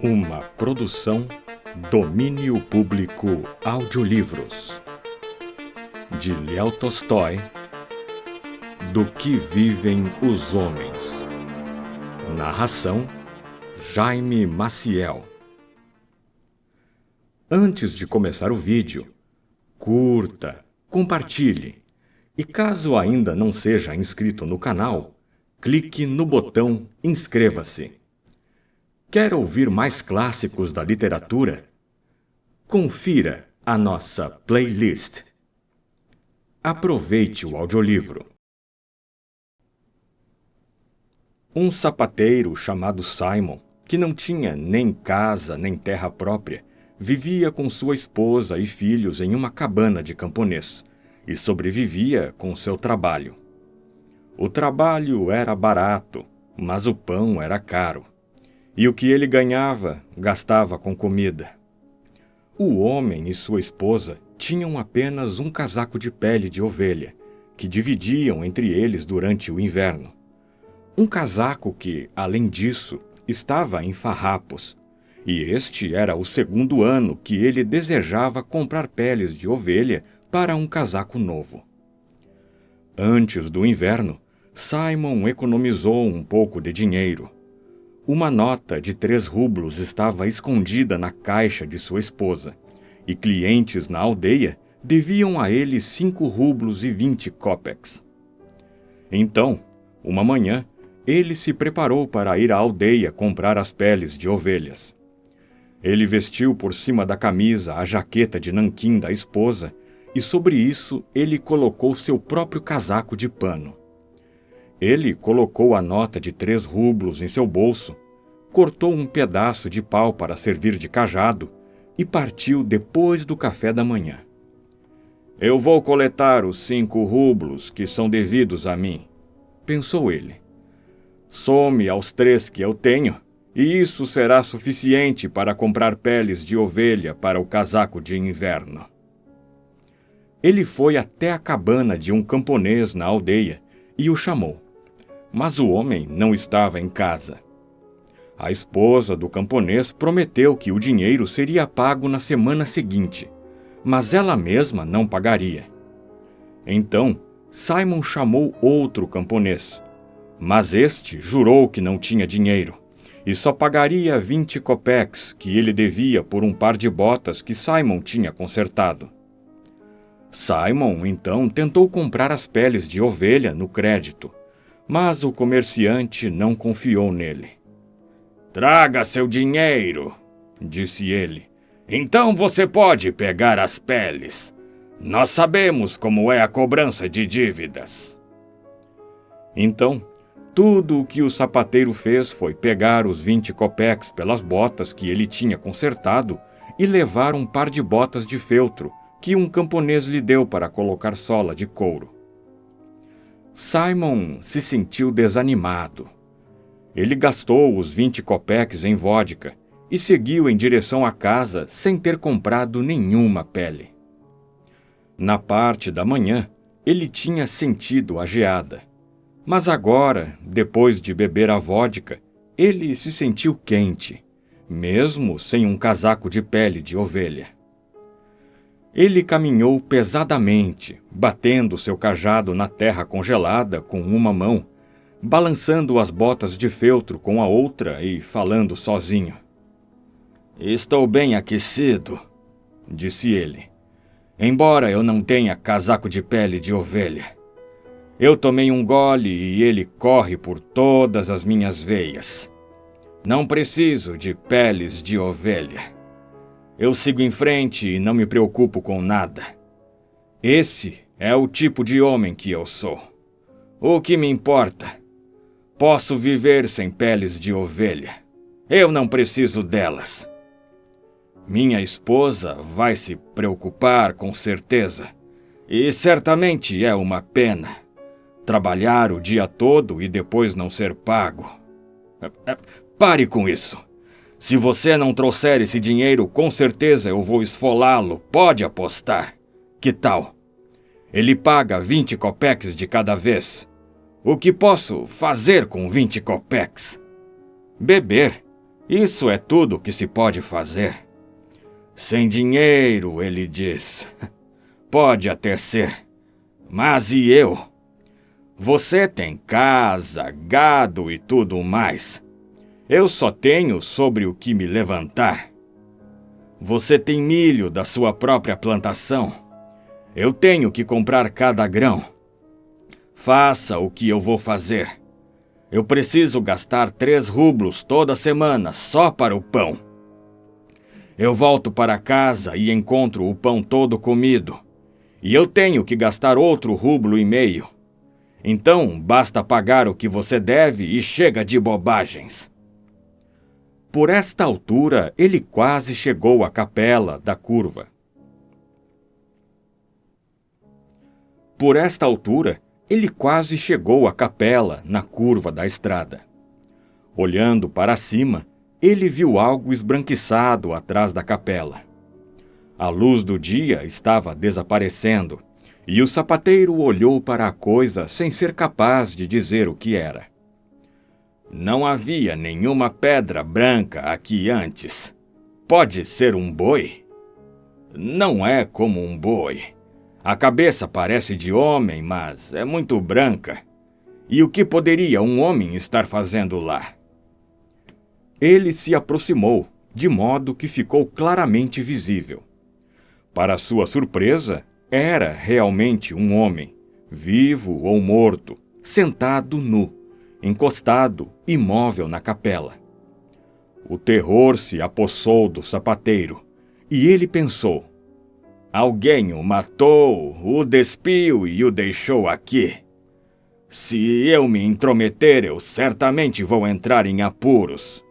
Uma produção Domínio Público Audiolivros, de Léo Tolstói. Do que vivem os homens. Narração Jaime Maciel. Antes de começar o vídeo, curta, compartilhe e caso ainda não seja inscrito no canal, clique no botão inscreva-se. Quer ouvir mais clássicos da literatura? Confira a nossa playlist. Aproveite o audiolivro. Um sapateiro chamado Simon, que não tinha nem casa nem terra própria, vivia com sua esposa e filhos em uma cabana de camponês e sobrevivia com seu trabalho. O trabalho era barato, mas o pão era caro. E o que ele ganhava, gastava com comida. O homem e sua esposa tinham apenas um casaco de pele de ovelha, que dividiam entre eles durante o inverno. Um casaco que, além disso, estava em farrapos, e este era o segundo ano que ele desejava comprar peles de ovelha para um casaco novo. Antes do inverno, Simon economizou um pouco de dinheiro. Uma nota de 3 rublos estava escondida na caixa de sua esposa, e clientes na aldeia deviam a ele 5 rublos e 20 kopecks. Então, uma manhã, ele se preparou para ir à aldeia comprar as peles de ovelhas. Ele vestiu por cima da camisa a jaqueta de nanquim da esposa e sobre isso ele colocou seu próprio casaco de pano. Ele colocou a nota de 3 rublos em seu bolso, cortou um pedaço de pau para servir de cajado e partiu depois do café da manhã. Eu vou coletar os 5 rublos que são devidos a mim, pensou ele. Some aos 3 que eu tenho, e isso será suficiente para comprar peles de ovelha para o casaco de inverno. Ele foi até a cabana de um camponês na aldeia e o chamou, mas o homem não estava em casa. A esposa do camponês prometeu que o dinheiro seria pago na semana seguinte, mas ela mesma não pagaria. Então, Simon chamou outro camponês, mas este jurou que não tinha dinheiro e só pagaria 20 kopecks que ele devia por um par de botas que Simon tinha consertado. Simon, então, tentou comprar as peles de ovelha no crédito, mas o comerciante não confiou nele. Traga seu dinheiro, disse ele. Então você pode pegar as peles. Nós sabemos como é a cobrança de dívidas. Então, tudo o que o sapateiro fez foi pegar os 20 kopecks pelas botas que ele tinha consertado e levar um par de botas de feltro que um camponês lhe deu para colocar sola de couro. Simon se sentiu desanimado. Ele gastou os 20 kopecks em vodka e seguiu em direção à casa sem ter comprado nenhuma pele. Na parte da manhã, ele tinha sentido a geada. Mas agora, depois de beber a vodka, ele se sentiu quente, mesmo sem um casaco de pele de ovelha. Ele caminhou pesadamente, batendo seu cajado na terra congelada com uma mão, balançando as botas de feltro com a outra e falando sozinho. Estou bem aquecido, disse ele, embora eu não tenha casaco de pele de ovelha. Eu tomei um gole e ele corre por todas as minhas veias. Não preciso de peles de ovelha. Eu sigo em frente e não me preocupo com nada. Esse é o tipo de homem que eu sou. O que me importa? Posso viver sem peles de ovelha. Eu não preciso delas. Minha esposa vai se preocupar com certeza. E certamente é uma pena. Trabalhar o dia todo e depois não ser pago. Pare com isso. Se você não trouxer esse dinheiro, com certeza eu vou esfolá-lo, pode apostar. Que tal? Ele paga 20 kopecks de cada vez. O que posso fazer com 20 kopecks? Beber, Isso é tudo que se pode fazer. Sem dinheiro, ele diz. Pode até ser. Mas e eu? Você tem casa, gado e tudo mais. Eu só tenho sobre o que me levantar. Você tem milho da sua própria plantação. Eu tenho que comprar cada grão. Faça o que eu vou fazer. Eu preciso gastar 3 rublos toda semana só para o pão. Eu volto para casa e encontro o pão todo comido. E eu tenho que gastar outro rublo e meio. Então, basta pagar o que você deve e chega de bobagens. Por esta altura, ele quase chegou à capela da curva. Por esta altura, ele quase chegou à capela na curva da estrada. Olhando para cima, ele viu algo esbranquiçado atrás da capela. A luz do dia estava desaparecendo, e o sapateiro olhou para a coisa sem ser capaz de dizer o que era. Não havia nenhuma pedra branca aqui antes. Pode ser um boi? Não é como um boi. A cabeça parece de homem, mas é muito branca. E o que poderia um homem estar fazendo lá? Ele se aproximou, de modo que ficou claramente visível. Para sua surpresa, era realmente um homem, vivo ou morto, sentado nu, encostado, imóvel na capela. O terror se apossou do sapateiro, e ele pensou: alguém o matou, o despiu e o deixou aqui. Se eu me intrometer, eu certamente vou entrar em apuros.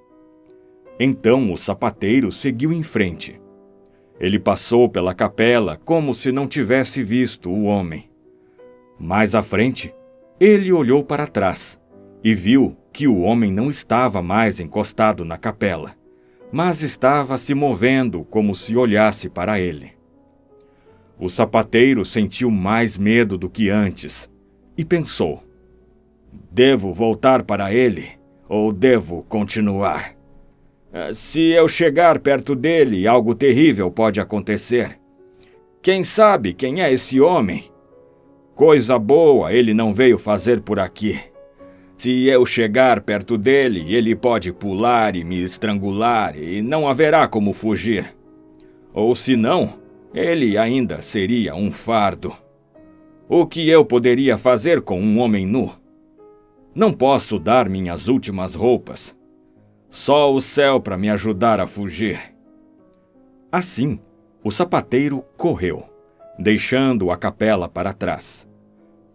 Então o sapateiro seguiu em frente. Ele passou pela capela como se não tivesse visto o homem. Mais à frente, ele olhou para trás e viu que o homem não estava mais encostado na capela, mas estava se movendo como se olhasse para ele. O sapateiro sentiu mais medo do que antes e pensou: devo voltar para ele ou devo continuar? Se eu chegar perto dele, algo terrível pode acontecer. Quem sabe quem é esse homem? Coisa boa ele não veio fazer por aqui. Se eu chegar perto dele, ele pode pular e me estrangular e não haverá como fugir. Ou se não, ele ainda seria um fardo. O que eu poderia fazer com um homem nu? Não posso dar minhas últimas roupas. Só o céu para me ajudar a fugir. Assim, o sapateiro correu, deixando a capela para trás.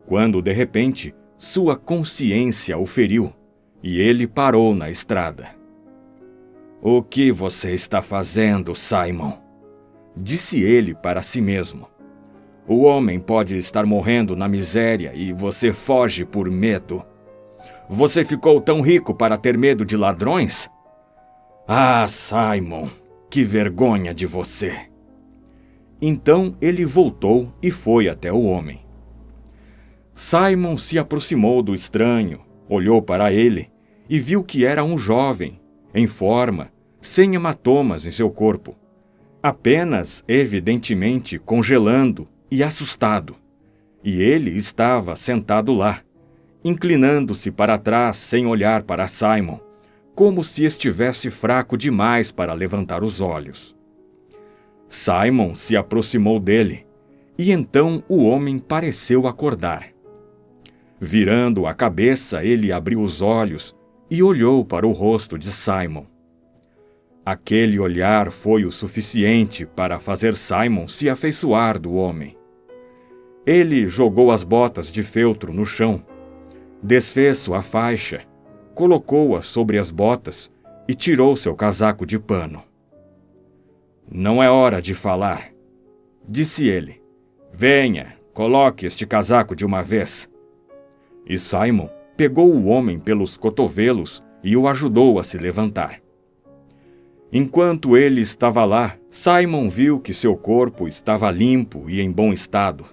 Quando, de repente, sua consciência o feriu e ele parou na estrada. O que você está fazendo, Simon? Disse ele para si mesmo. O homem pode estar morrendo na miséria e você foge por medo. Você ficou tão rico para ter medo de ladrões? Ah, Simon, que vergonha de você! Então ele voltou e foi até o homem. Simon se aproximou do estranho, olhou para ele e viu que era um jovem, em forma, sem hematomas em seu corpo, apenas evidentemente congelando e assustado. E ele estava sentado lá, inclinando-se para trás sem olhar para Simon, como se estivesse fraco demais para levantar os olhos. Simon se aproximou dele, e então o homem pareceu acordar. Virando a cabeça, ele abriu os olhos e olhou para o rosto de Simon. Aquele olhar foi o suficiente para fazer Simon se afeiçoar do homem. Ele jogou as botas de feltro no chão, desfez sua faixa, colocou-a sobre as botas e tirou seu casaco de pano. Não é hora de falar, disse ele. Venha, coloque este casaco de uma vez. E Simon pegou o homem pelos cotovelos e o ajudou a se levantar. Enquanto ele estava lá, Simon viu que seu corpo estava limpo e em bom estado,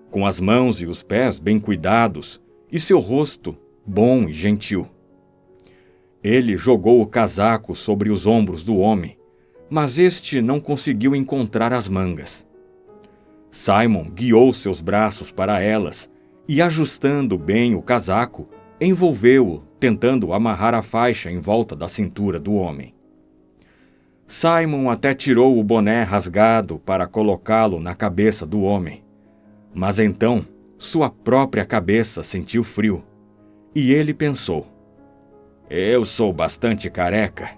com as mãos e os pés bem cuidados e seu rosto bom e gentil. Ele jogou o casaco sobre os ombros do homem, mas este não conseguiu encontrar as mangas. Simon guiou seus braços para elas e, ajustando bem o casaco, envolveu-o, tentando amarrar a faixa em volta da cintura do homem. Simon até tirou o boné rasgado para colocá-lo na cabeça do homem, mas então sua própria cabeça sentiu frio, e ele pensou: eu sou bastante careca,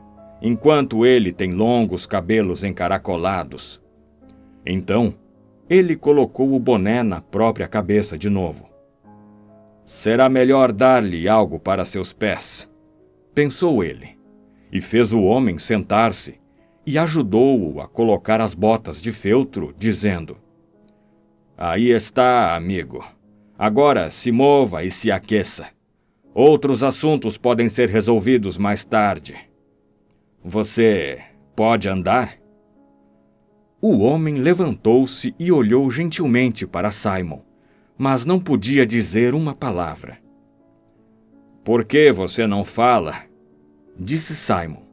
enquanto ele tem longos cabelos encaracolados. Então, ele colocou o boné na própria cabeça de novo. Será melhor dar-lhe algo para seus pés, pensou ele, e fez o homem sentar-se e ajudou-o a colocar as botas de feltro, dizendo: aí está, amigo. Agora se mova e se aqueça. Outros assuntos podem ser resolvidos mais tarde. Você pode andar? O homem levantou-se e olhou gentilmente para Simon, mas não podia dizer uma palavra. Por que você não fala? Disse Simon.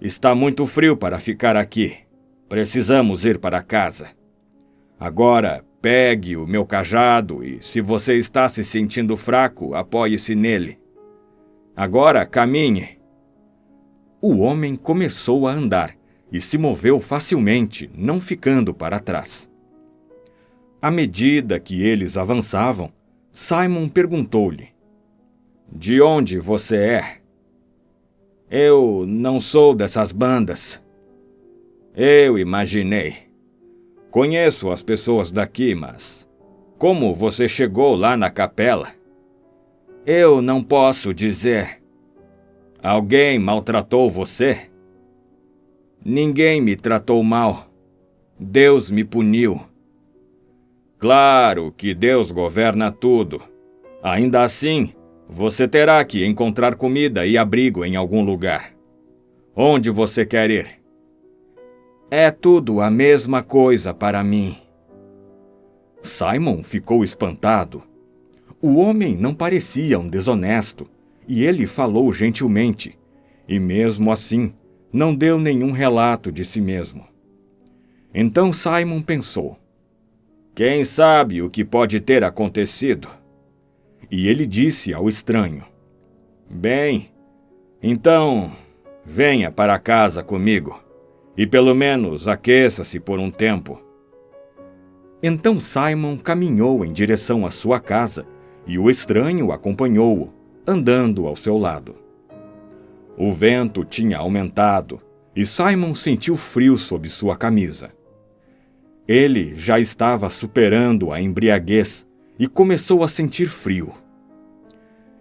Está muito frio para ficar aqui. Precisamos ir para casa. Agora, pegue o meu cajado e, se você está se sentindo fraco, apoie-se nele. Agora, caminhe. O homem começou a andar e se moveu facilmente, não ficando para trás. À medida que eles avançavam, Simon perguntou-lhe: de onde você é? Eu não sou dessas bandas. Eu imaginei. Conheço as pessoas daqui, mas como você chegou lá na capela? Eu não posso dizer. Alguém maltratou você? Ninguém me tratou mal. Deus me puniu. Claro que Deus governa tudo. Ainda assim, você terá que encontrar comida e abrigo em algum lugar. Onde você quer ir? É tudo a mesma coisa para mim. Simon ficou espantado. O homem não parecia um desonesto, e ele falou gentilmente, e mesmo assim não deu nenhum relato de si mesmo. Então Simon pensou: quem sabe o que pode ter acontecido? E ele disse ao estranho: bem, então venha para casa comigo, e pelo menos aqueça-se por um tempo. Então Simon caminhou em direção à sua casa, e o estranho acompanhou-o, andando ao seu lado. O vento tinha aumentado, e Simon sentiu frio sob sua camisa. Ele já estava superando a embriaguez e começou a sentir frio.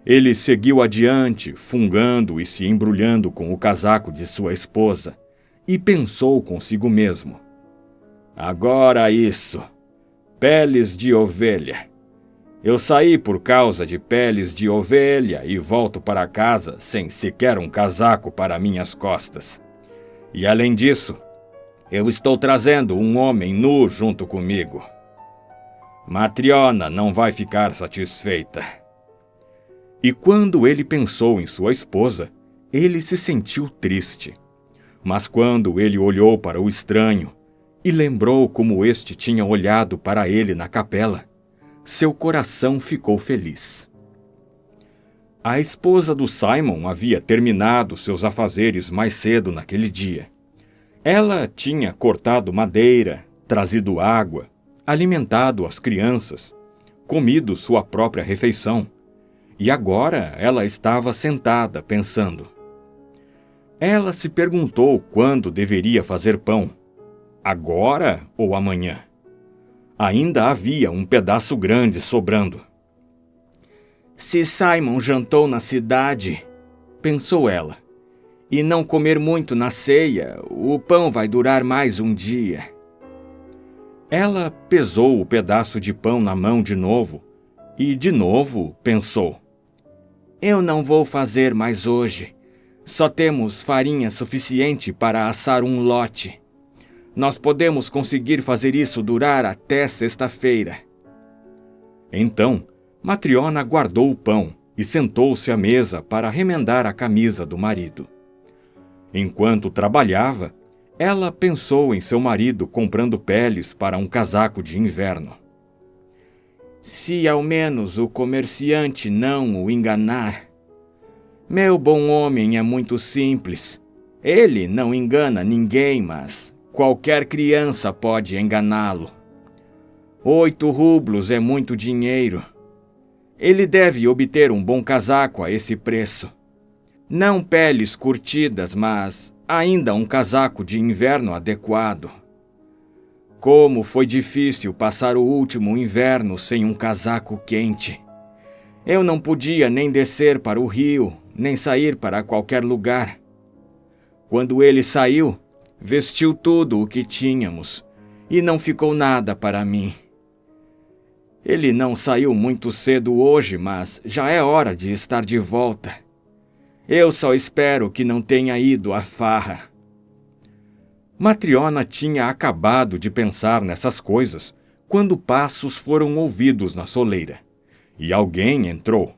Ele seguiu adiante, fungando e se embrulhando com o casaco de sua esposa, e pensou consigo mesmo: agora isso, peles de ovelha. Eu saí por causa de peles de ovelha e volto para casa sem sequer um casaco para minhas costas. E além disso, eu estou trazendo um homem nu junto comigo. Matriona não vai ficar satisfeita. E quando ele pensou em sua esposa, ele se sentiu triste. Mas quando ele olhou para o estranho e lembrou como este tinha olhado para ele na capela, seu coração ficou feliz. A esposa do Simon havia terminado seus afazeres mais cedo naquele dia. Ela tinha cortado madeira, trazido água, alimentado as crianças, comido sua própria refeição, e agora ela estava sentada pensando. Ela se perguntou quando deveria fazer pão, agora ou amanhã. Ainda havia um pedaço grande sobrando. Se Simon jantou na cidade, pensou ela, e não comer muito na ceia, o pão vai durar mais um dia. Ela pesou o pedaço de pão na mão de novo, e de novo pensou: eu não vou fazer mais hoje. Só temos farinha suficiente para assar um lote. Nós podemos conseguir fazer isso durar até sexta-feira. Então, Matriona guardou o pão e sentou-se à mesa para remendar a camisa do marido. Enquanto trabalhava, ela pensou em seu marido comprando peles para um casaco de inverno. Se ao menos o comerciante não o enganar. Meu bom homem é muito simples. Ele não engana ninguém, mas qualquer criança pode enganá-lo. 8 rublos é muito dinheiro. Ele deve obter um bom casaco a esse preço. Não peles curtidas, mas ainda um casaco de inverno adequado. Como foi difícil passar o último inverno sem um casaco quente. Eu não podia nem descer para o rio, nem sair para qualquer lugar. Quando ele saiu, vestiu tudo o que tínhamos, e não ficou nada para mim. Ele não saiu muito cedo hoje, mas já é hora de estar de volta. Eu só espero que não tenha ido à farra. Matriona tinha acabado de pensar nessas coisas quando passos foram ouvidos na soleira, e alguém entrou.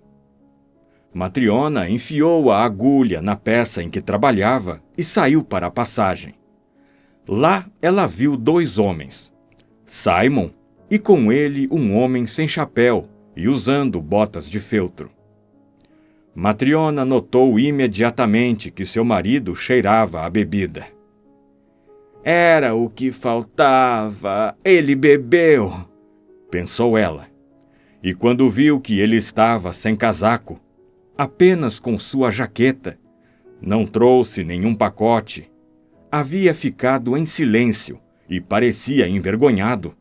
Matriona enfiou a agulha na peça em que trabalhava e saiu para a passagem. Lá ela viu 2 homens, Simon e com ele um homem sem chapéu e usando botas de feltro. Matriona notou imediatamente que seu marido cheirava a bebida. Era o que faltava, ele bebeu, pensou ela. E quando viu que ele estava sem casaco, apenas com sua jaqueta, não trouxe nenhum pacote, havia ficado em silêncio e parecia envergonhado,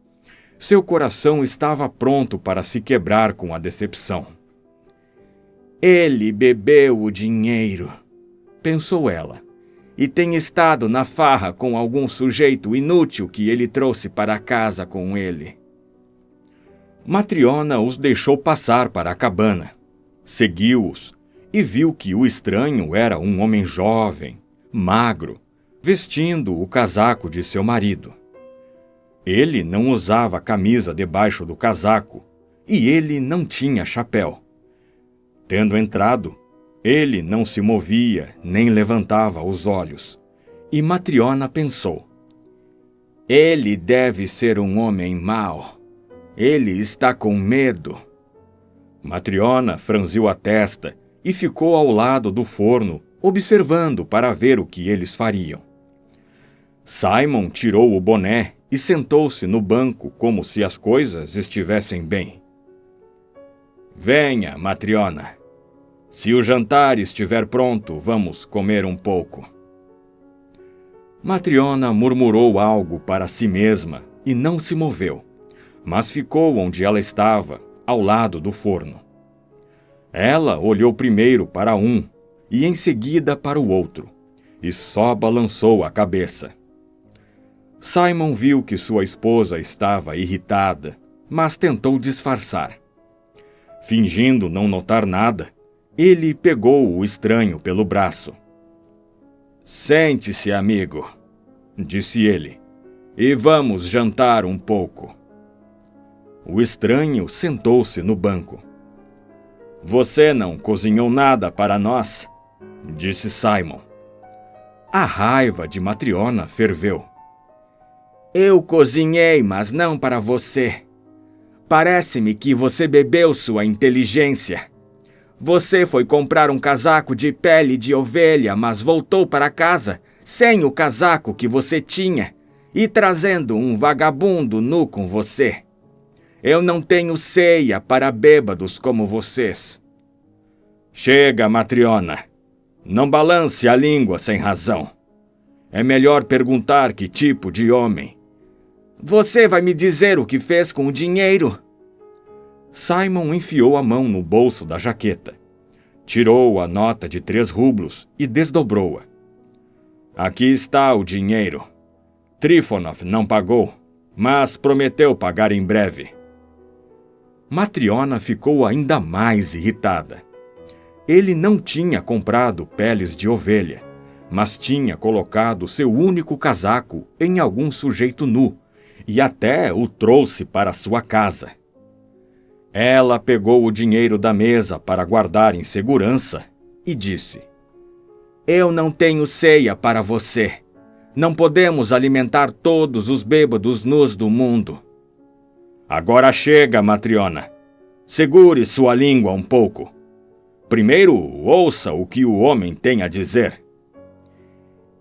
seu coração estava pronto para se quebrar com a decepção. Ele bebeu o dinheiro, pensou ela, e tem estado na farra com algum sujeito inútil que ele trouxe para casa com ele. Matriona os deixou passar para a cabana, seguiu-os e viu que o estranho era um homem jovem, magro, vestindo o casaco de seu marido. Ele não usava camisa debaixo do casaco e ele não tinha chapéu. Tendo entrado, ele não se movia nem levantava os olhos, e Matriona pensou: ele deve ser um homem mau. Ele está com medo. Matriona franziu a testa e ficou ao lado do forno, observando para ver o que eles fariam. Simon tirou o boné e sentou-se no banco como se as coisas estivessem bem. Venha, Matriona. Se o jantar estiver pronto, vamos comer um pouco. Matriona murmurou algo para si mesma e não se moveu, mas ficou onde ela estava, ao lado do forno. Ela olhou primeiro para um e em seguida para o outro, e só balançou a cabeça. Simon viu que sua esposa estava irritada, mas tentou disfarçar. Fingindo não notar nada, ele pegou o estranho pelo braço. Sente-se, amigo, disse ele, e vamos jantar um pouco. O estranho sentou-se no banco. Você não cozinhou nada para nós? Disse Simon. A raiva de Matriona ferveu. Eu cozinhei, mas não para você. Parece-me que você bebeu sua inteligência. Você foi comprar um casaco de pele de ovelha, mas voltou para casa sem o casaco que você tinha e trazendo um vagabundo nu com você. Eu não tenho ceia para bêbados como vocês. Chega, Matriona. Não balance a língua sem razão. É melhor perguntar que tipo de homem. Você vai me dizer o que fez com o dinheiro? Simon enfiou a mão no bolso da jaqueta. Tirou a nota de 3 rublos e desdobrou-a. Aqui está o dinheiro. Trifonov não pagou, mas prometeu pagar em breve. Matriona ficou ainda mais irritada. Ele não tinha comprado peles de ovelha, mas tinha colocado seu único casaco em algum sujeito nu e até o trouxe para sua casa. Ela pegou o dinheiro da mesa para guardar em segurança e disse: Eu não tenho ceia para você. Não podemos alimentar todos os bêbados nus do mundo. Agora chega, Matriona. Segure sua língua um pouco. Primeiro, ouça o que o homem tem a dizer.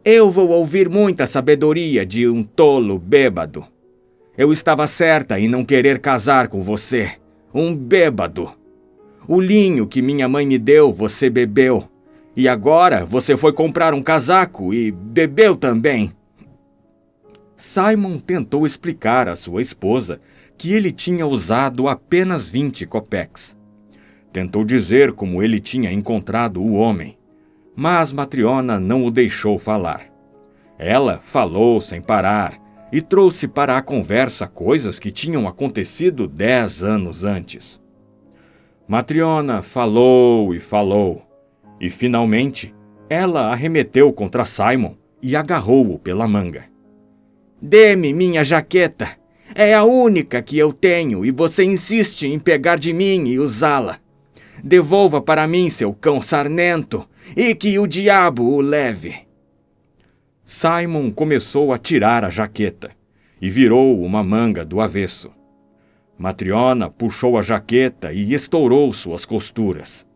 Eu vou ouvir muita sabedoria de um tolo bêbado. Eu estava certa em não querer casar com você, um bêbado. O linho que minha mãe me deu, você bebeu. E agora você foi comprar um casaco e bebeu também. Simon tentou explicar à sua esposa que ele tinha usado apenas 20 copeques. Tentou dizer como ele tinha encontrado o homem, mas Matriona não o deixou falar. Ela falou sem parar e trouxe para a conversa coisas que tinham acontecido 10 anos antes. Matriona falou e falou, e finalmente ela arremeteu contra Simon e agarrou-o pela manga. Dê-me minha jaqueta. É a única que eu tenho e você insiste em pegar de mim e usá-la. Devolva para mim seu cão sarnento e que o diabo o leve. Simon começou a tirar a jaqueta e virou uma manga do avesso. Matriona puxou a jaqueta e estourou suas costuras.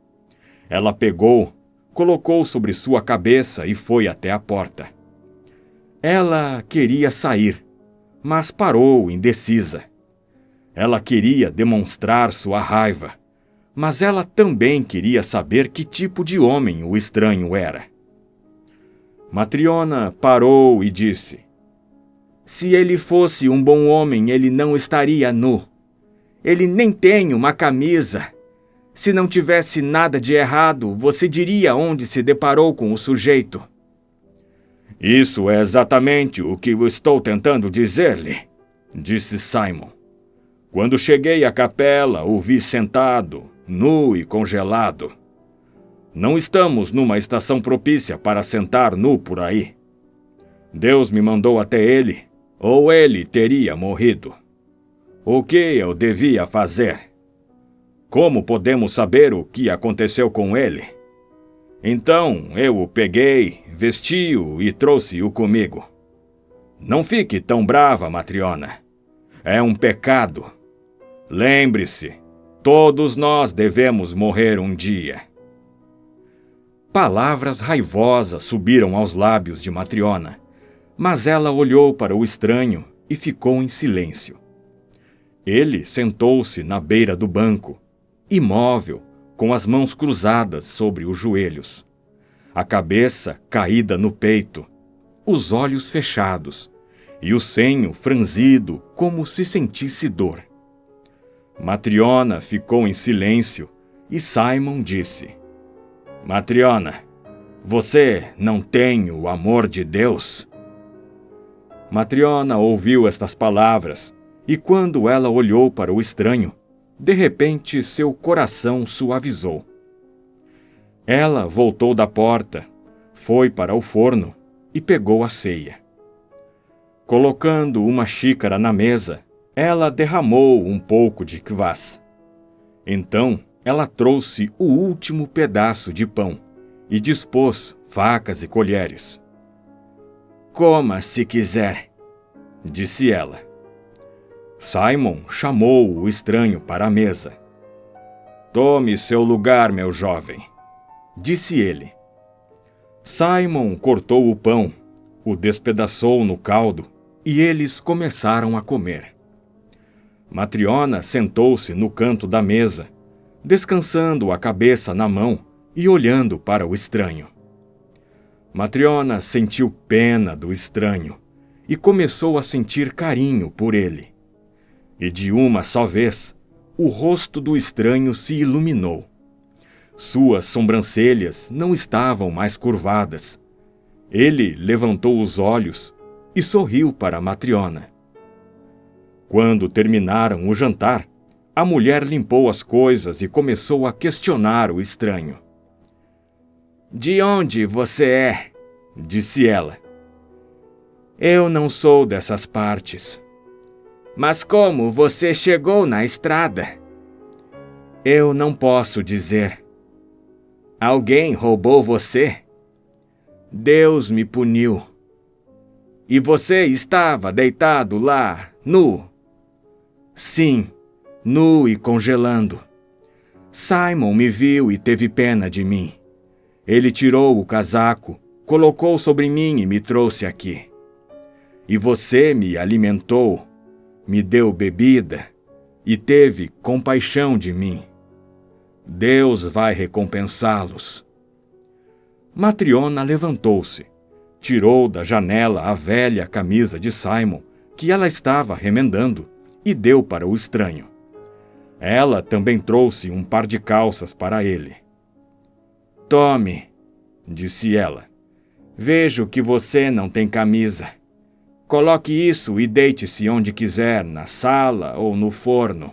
Ela pegou, colocou sobre sua cabeça e foi até a porta. Ela queria sair, mas parou indecisa. Ela queria demonstrar sua raiva, mas ela também queria saber que tipo de homem o estranho era. Matriona parou e disse: Se ele fosse um bom homem, ele não estaria nu. Ele nem tem uma camisa. Se não tivesse nada de errado, você diria onde se deparou com o sujeito. Isso é exatamente o que eu estou tentando dizer-lhe, disse Simon. Quando cheguei à capela, o vi sentado, nu e congelado. Não estamos numa estação propícia para sentar nu por aí. Deus me mandou até ele, ou ele teria morrido. O que eu devia fazer? Como podemos saber o que aconteceu com ele? Então eu o peguei, vesti-o e trouxe-o comigo. Não fique tão brava, Matriona. É um pecado. Lembre-se, todos nós devemos morrer um dia. Palavras raivosas subiram aos lábios de Matriona, mas ela olhou para o estranho e ficou em silêncio. Ele sentou-se na beira do banco, imóvel, com as mãos cruzadas sobre os joelhos, a cabeça caída no peito, os olhos fechados e o senho franzido como se sentisse dor. Matriona ficou em silêncio e Simon disse: Matriona, você não tem o amor de Deus? Matriona ouviu estas palavras e quando ela olhou para o estranho, de repente, seu coração suavizou. Ela voltou da porta, foi para o forno e pegou a ceia. Colocando uma xícara na mesa, ela derramou um pouco de kvass. Então, ela trouxe o último pedaço de pão e dispôs facas e colheres. Coma se quiser, disse ela. Simon chamou o estranho para a mesa. Tome seu lugar, meu jovem, disse ele. Simon cortou o pão, o despedaçou no caldo e eles começaram a comer. Matriona sentou-se no canto da mesa, descansando a cabeça na mão e olhando para o estranho. Matriona sentiu pena do estranho e começou a sentir carinho por ele. E de uma só vez, o rosto do estranho se iluminou. Suas sobrancelhas não estavam mais curvadas. Ele levantou os olhos e sorriu para Matriona. Quando terminaram o jantar, a mulher limpou as coisas e começou a questionar o estranho. De onde você é? Disse ela. Eu não sou dessas partes. Mas como você chegou na estrada? Eu não posso dizer. Alguém roubou você? Deus me puniu. E você estava deitado lá, nu? Sim, nu e congelando. Simon me viu e teve pena de mim. Ele tirou o casaco, colocou sobre mim e me trouxe aqui. E você me alimentou, me deu bebida e teve compaixão de mim. Deus vai recompensá-los. Matriona levantou-se, tirou da janela a velha camisa de Simon, que ela estava remendando, e deu para o estranho. Ela também trouxe um par de calças para ele. Tome, disse ela. Vejo que você não tem camisa. Coloque isso e deite-se onde quiser, na sala ou no forno.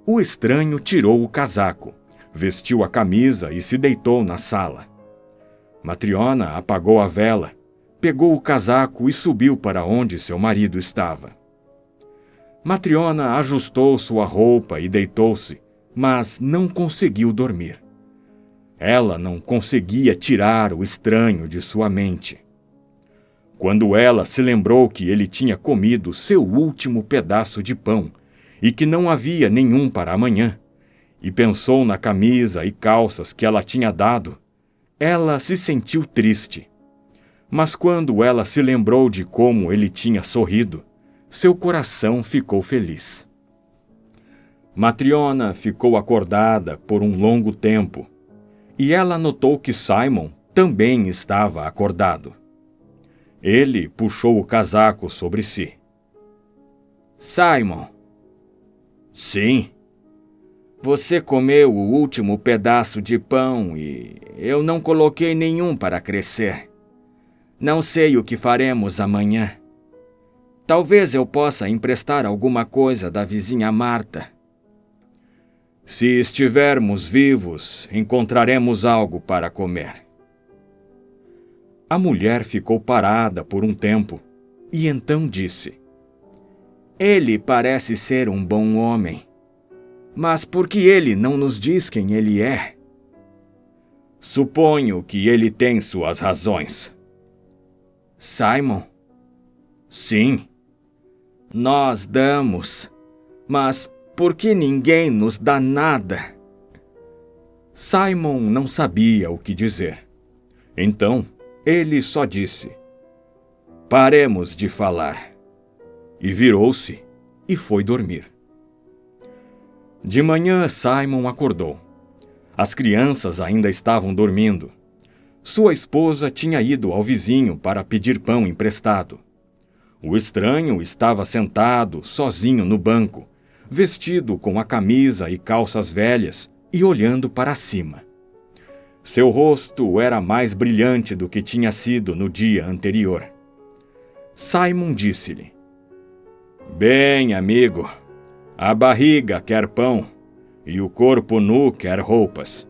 O estranho tirou o casaco, vestiu a camisa e se deitou na sala. Matriona apagou a vela, pegou o casaco e subiu para onde seu marido estava. Matriona ajustou sua roupa e deitou-se, mas não conseguiu dormir. Ela não conseguia tirar o estranho de sua mente. Quando ela se lembrou que ele tinha comido seu último pedaço de pão e que não havia nenhum para amanhã, e pensou na camisa e calças que ela tinha dado, ela se sentiu triste. Mas quando ela se lembrou de como ele tinha sorrido, seu coração ficou feliz. Matriona ficou acordada por um longo tempo, e ela notou que Simon também estava acordado. Ele puxou o casaco sobre si. Simon. Sim. Você comeu o último pedaço de pão e eu não coloquei nenhum para crescer. Não sei o que faremos amanhã. Talvez eu possa emprestar alguma coisa da vizinha Marta. Se estivermos vivos, encontraremos algo para comer. A mulher ficou parada por um tempo e então disse: Ele parece ser um bom homem. Mas por que ele não nos diz quem ele é? Suponho que ele tem suas razões. Simon? Sim. Nós damos, mas por que ninguém nos dá nada? Simon não sabia o que dizer. Então, ele só disse: Paremos de falar. E virou-se e foi dormir. De manhã, Simon acordou. As crianças ainda estavam dormindo. Sua esposa tinha ido ao vizinho para pedir pão emprestado. O estranho estava sentado, sozinho no banco, vestido com a camisa e calças velhas e olhando para cima. Seu rosto era mais brilhante do que tinha sido no dia anterior. Simon disse-lhe: Bem, amigo, a barriga quer pão e o corpo nu quer roupas.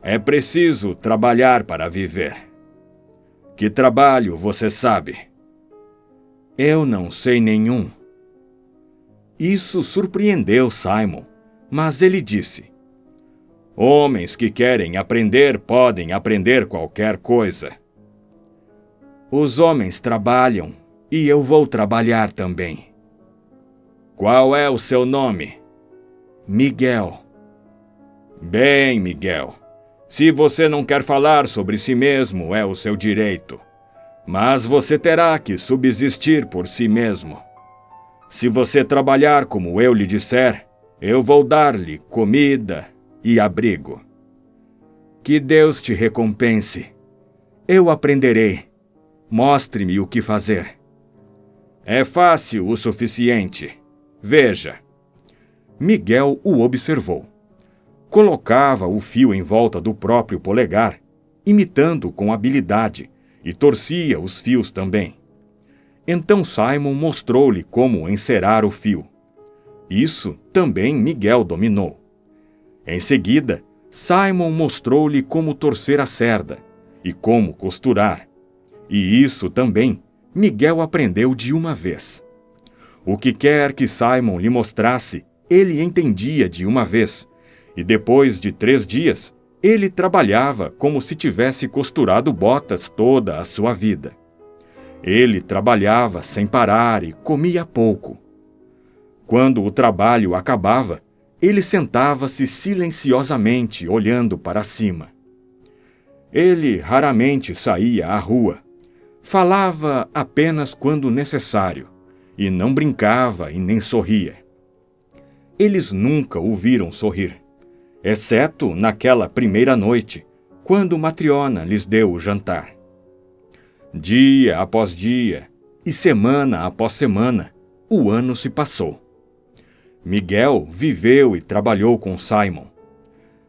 É preciso trabalhar para viver. Que trabalho você sabe? Eu não sei nenhum. Isso surpreendeu Simon, mas ele disse: Homens que querem aprender podem aprender qualquer coisa. Os homens trabalham e eu vou trabalhar também. Qual é o seu nome? Miguel. Bem, Miguel, se você não quer falar sobre si mesmo, é o seu direito. Mas você terá que subsistir por si mesmo. Se você trabalhar como eu lhe disser, eu vou dar-lhe comida e abrigo. Que Deus te recompense. Eu aprenderei. Mostre-me o que fazer. É fácil o suficiente. Veja. Miguel o observou. Colocava o fio em volta do próprio polegar, imitando com habilidade, e torcia os fios também. Então Simon mostrou-lhe como encerar o fio. Isso também Miguel dominou. Em seguida, Simon mostrou-lhe como torcer a cerda e como costurar. E isso também Miguel aprendeu de uma vez. O que quer que Simon lhe mostrasse, ele entendia de uma vez, e depois de 3 dias, ele trabalhava como se tivesse costurado botas toda a sua vida. Ele trabalhava sem parar e comia pouco. Quando o trabalho acabava, ele sentava-se silenciosamente olhando para cima. Ele raramente saía à rua. Falava apenas quando necessário, e não brincava e nem sorria. Eles nunca o viram sorrir, exceto naquela primeira noite, quando Matriona lhes deu o jantar. Dia após dia, e semana após semana, o ano se passou. Miguel viveu e trabalhou com Simon.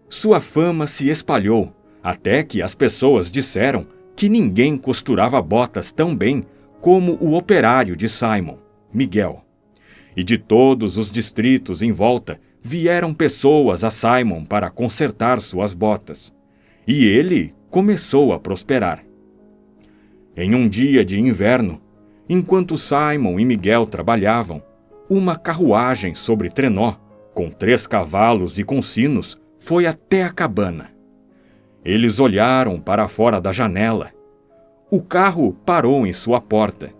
Sua fama se espalhou, até que as pessoas disseram que ninguém costurava botas tão bem como o operário de Simon, Miguel. E de todos os distritos em volta vieram pessoas a Simon para consertar suas botas. E ele começou a prosperar. Em um dia de inverno, enquanto Simon e Miguel trabalhavam, uma carruagem sobre trenó, com 3 cavalos e com sinos, foi até a cabana. Eles olharam para fora da janela. O carro parou em sua porta.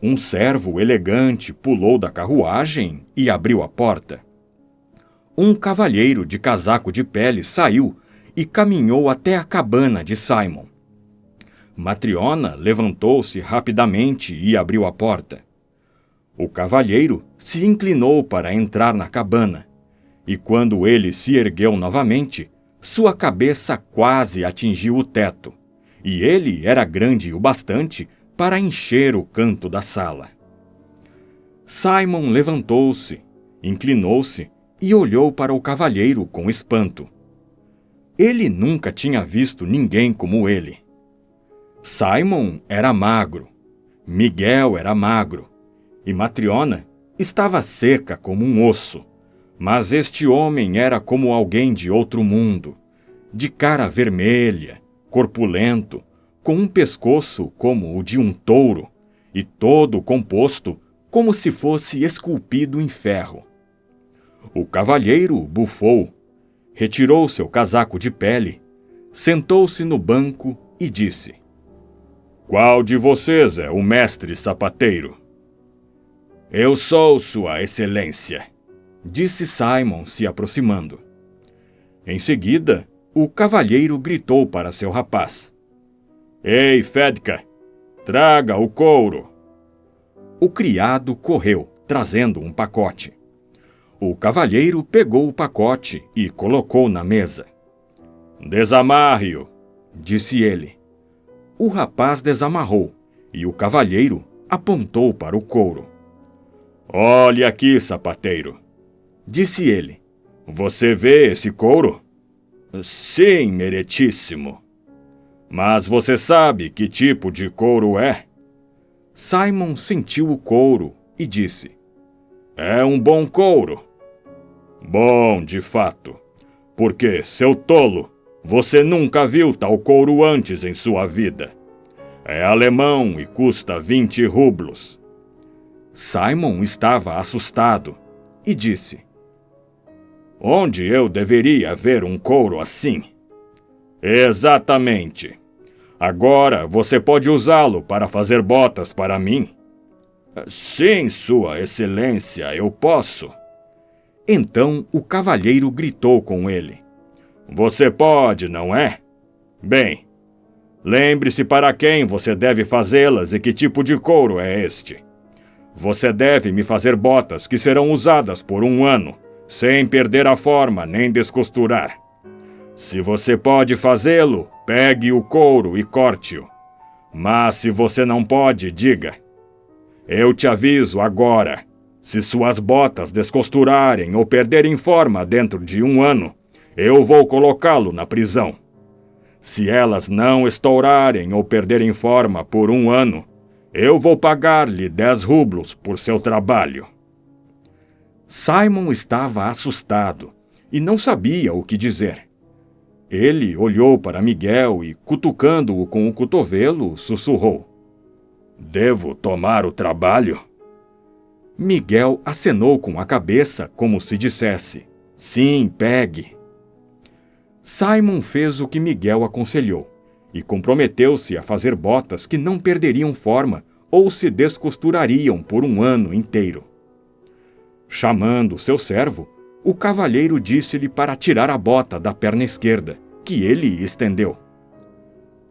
Um servo elegante pulou da carruagem e abriu a porta. Um cavalheiro de casaco de pele saiu e caminhou até a cabana de Simon. Matriona levantou-se rapidamente e abriu a porta. O cavalheiro se inclinou para entrar na cabana, e quando ele se ergueu novamente, sua cabeça quase atingiu o teto, e ele era grande o bastante para encher o canto da sala. Simon levantou-se, inclinou-se e olhou para o cavalheiro com espanto. Ele nunca tinha visto ninguém como ele. Simon era magro, Miguel era magro, e Matriona estava seca como um osso. Mas este homem era como alguém de outro mundo, de cara vermelha, corpulento, com um pescoço como o de um touro, e todo composto como se fosse esculpido em ferro. O cavalheiro bufou, retirou seu casaco de pele, sentou-se no banco e disse: "Qual de vocês é o mestre sapateiro?" "Eu sou, Sua Excelência", disse Simon, se aproximando. Em seguida, o cavalheiro gritou para seu rapaz: "Ei, Fedka, traga o couro." O criado correu, trazendo um pacote. O cavalheiro pegou o pacote e colocou na mesa. "Desamarre-o", disse ele. O rapaz desamarrou, e o cavalheiro apontou para o couro. "Olhe aqui, sapateiro", disse ele. "Você vê esse couro?" "Sim, meritíssimo." "Mas você sabe que tipo de couro é?" Simon sentiu o couro e disse: "É um bom couro." "Bom, de fato. Porque, seu tolo, você nunca viu tal couro antes em sua vida. É alemão e custa 20 rublos. Simon estava assustado e disse: "Onde eu deveria ver um couro assim?" "Exatamente. Agora você pode usá-lo para fazer botas para mim?" "Sim, Sua Excelência, eu posso." Então o cavalheiro gritou com ele: "Você pode, não é? Bem, lembre-se para quem você deve fazê-las e que tipo de couro é este. Você deve me fazer botas que serão usadas por 1 ano, sem perder a forma nem descosturar. Se você pode fazê-lo, pegue o couro e corte-o. Mas se você não pode, diga: eu te aviso agora. Se suas botas descosturarem ou perderem forma dentro de 1 ano, eu vou colocá-lo na prisão. Se elas não estourarem ou perderem forma por 1 ano, eu vou pagar-lhe 10 rublos por seu trabalho." Simon estava assustado e não sabia o que dizer. Ele olhou para Miguel e, cutucando-o com o cotovelo, sussurrou: "Devo tomar o trabalho?" Miguel acenou com a cabeça como se dissesse: Sim, pegue. Simon fez o que Miguel aconselhou e comprometeu-se a fazer botas que não perderiam forma ou se descosturariam por um ano inteiro. Chamando seu servo, o cavalheiro disse-lhe para tirar a bota da perna esquerda, que ele estendeu.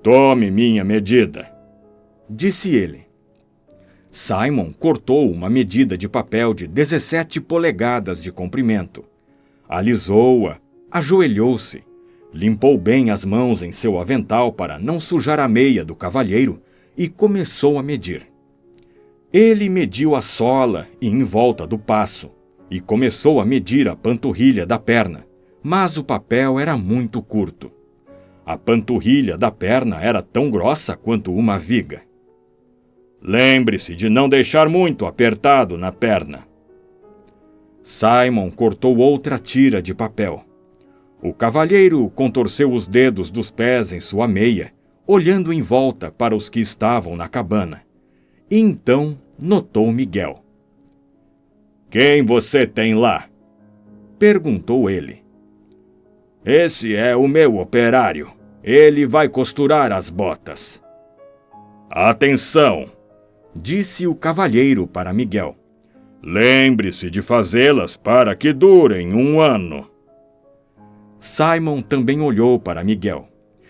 Tome minha medida, disse ele. Simon cortou uma medida de papel de 17 polegadas de comprimento. Alisou-a, ajoelhou-se, limpou bem as mãos em seu avental para não sujar a meia do cavalheiro e começou a medir. Ele mediu a sola e em volta do passo e começou a medir a panturrilha da perna, mas o papel era muito curto. A panturrilha da perna era tão grossa quanto uma viga. Lembre-se de não deixar muito apertado na perna. Simon cortou outra tira de papel. O cavalheiro contorceu os dedos dos pés em sua meia, olhando em volta para os que estavam na cabana. E então notou Miguel. Quem você tem lá? Perguntou ele. Esse é o meu operário. Ele vai costurar as botas. Atenção! Disse o cavalheiro para Miguel. Lembre-se de fazê-las para que durem um ano. Simon também olhou para Miguel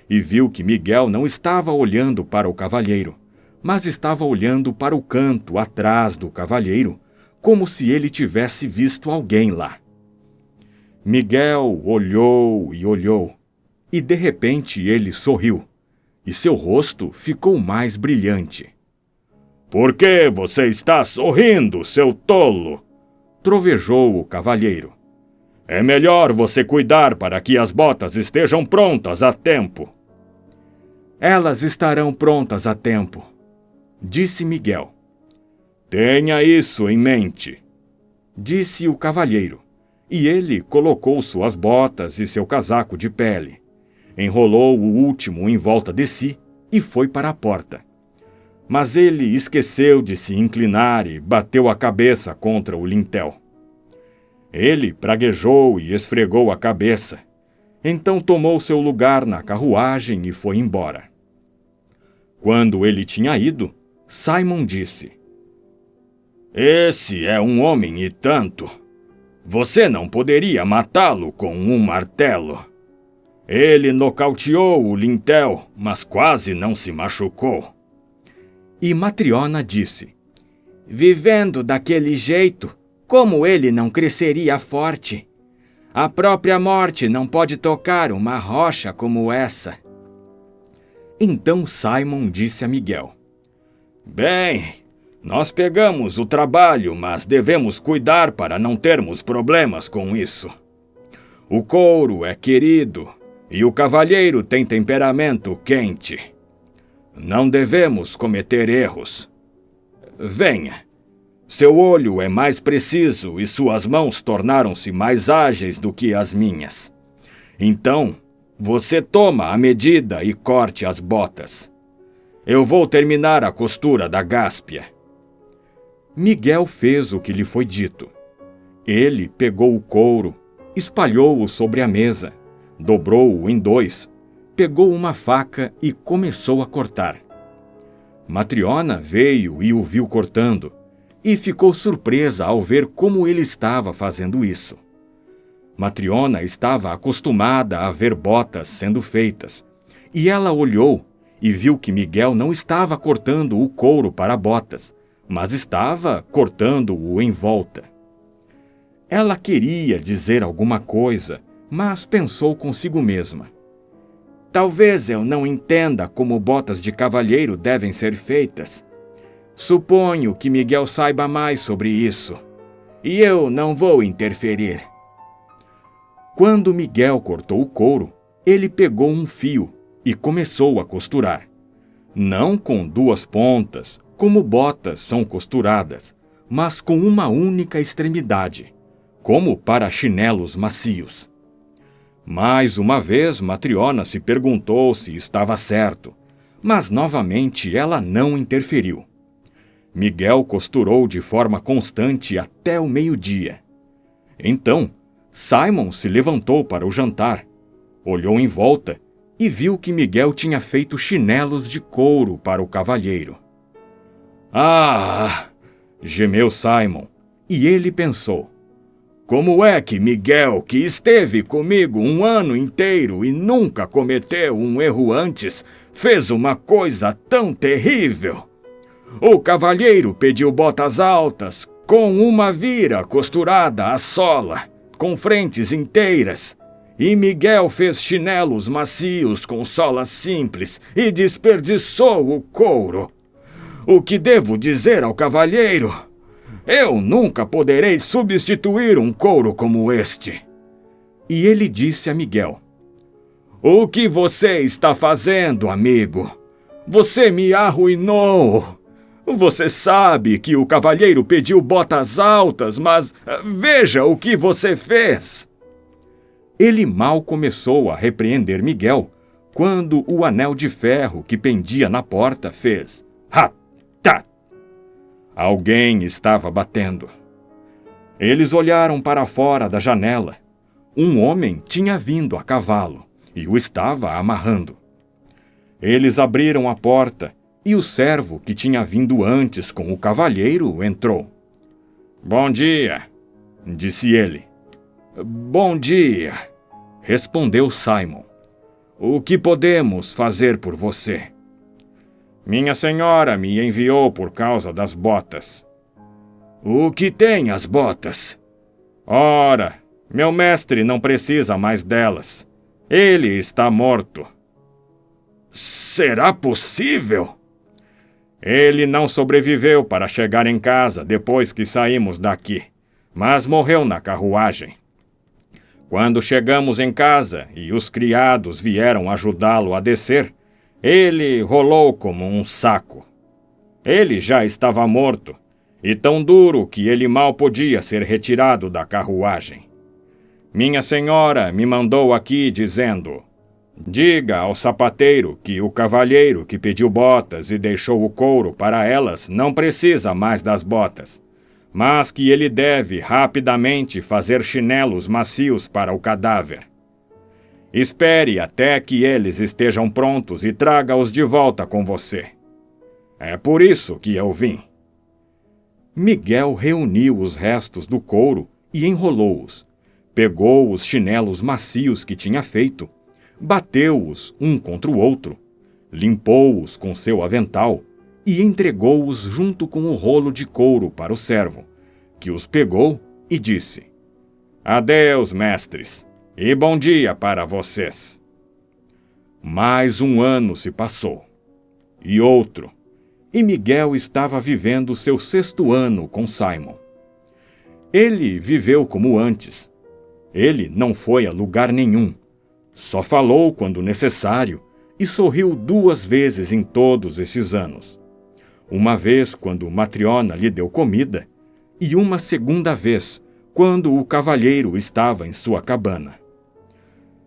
e viu que Miguel não estava olhando para o cavalheiro, mas estava olhando para o canto atrás do cavalheiro, como se ele tivesse visto alguém lá. Miguel olhou e olhou, e de repente ele sorriu, e seu rosto ficou mais brilhante. Por que você está sorrindo, seu tolo? Trovejou o cavalheiro. É melhor você cuidar para que as botas estejam prontas a tempo. Elas estarão prontas a tempo, disse Miguel. Tenha isso em mente, disse o cavalheiro, e ele colocou suas botas e seu casaco de pele, enrolou o último em volta de si e foi para a porta. Mas ele esqueceu de se inclinar e bateu a cabeça contra o lintel. Ele praguejou e esfregou a cabeça. Então tomou seu lugar na carruagem e foi embora. Quando ele tinha ido, Simon disse: Esse é um homem e tanto. Você não poderia matá-lo com um martelo. Ele nocauteou o lintel, mas quase não se machucou. E Matriona disse: Vivendo daquele jeito, como ele não cresceria forte? A própria morte não pode tocar uma rocha como essa. Então Simon disse a Miguel: Bem, nós pegamos o trabalho, mas devemos cuidar para não termos problemas com isso. O couro é querido e o cavalheiro tem temperamento quente. Não devemos cometer erros. Venha. Seu olho é mais preciso e suas mãos tornaram-se mais ágeis do que as minhas. Então, você toma a medida e corte as botas. Eu vou terminar a costura da gáspia. Miguel fez o que lhe foi dito. Ele pegou o couro, espalhou-o sobre a mesa, dobrou-o em dois, pegou uma faca e começou a cortar. Matriona veio e o viu cortando, e ficou surpresa ao ver como ele estava fazendo isso. Matriona estava acostumada a ver botas sendo feitas, e ela olhou e viu que Miguel não estava cortando o couro para botas, mas estava cortando-o em volta. Ela queria dizer alguma coisa, mas pensou consigo mesma. Talvez eu não entenda como botas de cavalheiro devem ser feitas. Suponho que Miguel saiba mais sobre isso, e eu não vou interferir. Quando Miguel cortou o couro, ele pegou um fio e começou a costurar. Não com duas pontas, como botas são costuradas, mas com uma única extremidade, como para chinelos macios. Mais uma vez, Matriona se perguntou se estava certo, mas novamente ela não interferiu. Miguel costurou de forma constante até o meio-dia. Então, Simon se levantou para o jantar, olhou em volta e viu que Miguel tinha feito chinelos de couro para o cavalheiro. Ah! Gemeu Simon, e ele pensou: como é que Miguel, que esteve comigo um ano inteiro e nunca cometeu um erro antes, fez uma coisa tão terrível? O cavalheiro pediu botas altas, com uma vira costurada à sola, com frentes inteiras, e Miguel fez chinelos macios com solas simples e desperdiçou o couro. O que devo dizer ao cavalheiro? Eu nunca poderei substituir um couro como este. E ele disse a Miguel: o que você está fazendo, amigo? Você me arruinou. Você sabe que o cavalheiro pediu botas altas, mas veja o que você fez. Ele mal começou a repreender Miguel, quando o anel de ferro que pendia na porta fez "Ratá". Alguém estava batendo. Eles olharam para fora da janela. Um homem tinha vindo a cavalo e o estava amarrando. Eles abriram a porta e o servo que tinha vindo antes com o cavalheiro entrou. "Bom dia", disse ele. "Bom dia", respondeu Simon. "O que podemos fazer por você?" "Minha senhora me enviou por causa das botas." "O que tem as botas?" "Ora, meu mestre não precisa mais delas. Ele está morto." "Será possível?" "Ele não sobreviveu para chegar em casa depois que saímos daqui, mas morreu na carruagem. Quando chegamos em casa e os criados vieram ajudá-lo a descer, ele rolou como um saco. Ele já estava morto, e tão duro que ele mal podia ser retirado da carruagem. Minha senhora me mandou aqui dizendo: diga ao sapateiro que o cavalheiro que pediu botas e deixou o couro para elas não precisa mais das botas, mas que ele deve rapidamente fazer chinelos macios para o cadáver. Espere até que eles estejam prontos e traga-os de volta com você. É por isso que eu vim." Miguel reuniu os restos do couro e enrolou-os. Pegou os chinelos macios que tinha feito, bateu-os um contra o outro, limpou-os com seu avental e entregou-os junto com o rolo de couro para o servo, que os pegou e disse: "Adeus, mestres, e bom dia para vocês." Mais um ano se passou, e outro, e Miguel estava vivendo seu 6º ano com Simon. Ele viveu como antes. Ele não foi a lugar nenhum, só falou quando necessário e sorriu 2 vezes em todos esses anos. Uma vez quando Matriona lhe deu comida, e uma segunda vez quando o cavalheiro estava em sua cabana.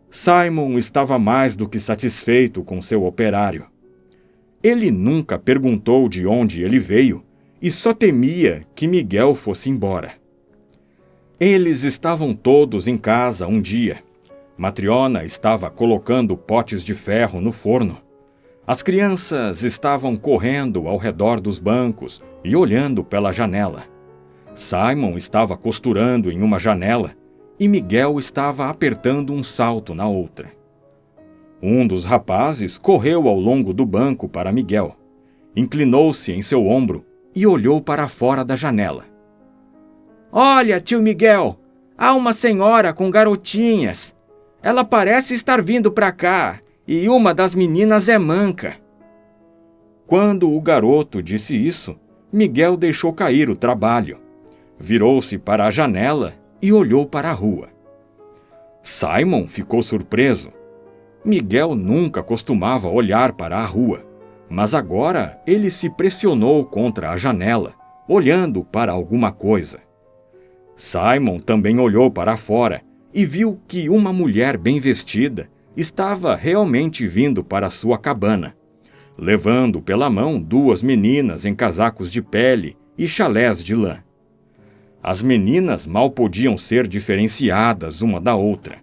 Simon estava mais do que satisfeito com seu operário. Ele nunca perguntou de onde ele veio e só temia que Miguel fosse embora. Eles estavam todos em casa um dia. Matriona estava colocando potes de ferro no forno. As crianças estavam correndo ao redor dos bancos e olhando pela janela. Simon estava costurando em uma janela e Miguel estava apertando um salto na outra. Um dos rapazes correu ao longo do banco para Miguel, inclinou-se em seu ombro e olhou para fora da janela. "Olha, tio Miguel, há uma senhora com garotinhas. Ela parece estar vindo para cá e uma das meninas é manca." Quando o garoto disse isso, Miguel deixou cair o trabalho, virou-se para a janela e olhou para a rua. Simon ficou surpreso. Miguel nunca costumava olhar para a rua, mas agora ele se pressionou contra a janela, olhando para alguma coisa. Simon também olhou para fora e viu que uma mulher bem vestida estava realmente vindo para sua cabana, levando pela mão 2 meninas em casacos de pele e chalés de lã. As meninas mal podiam ser diferenciadas uma da outra,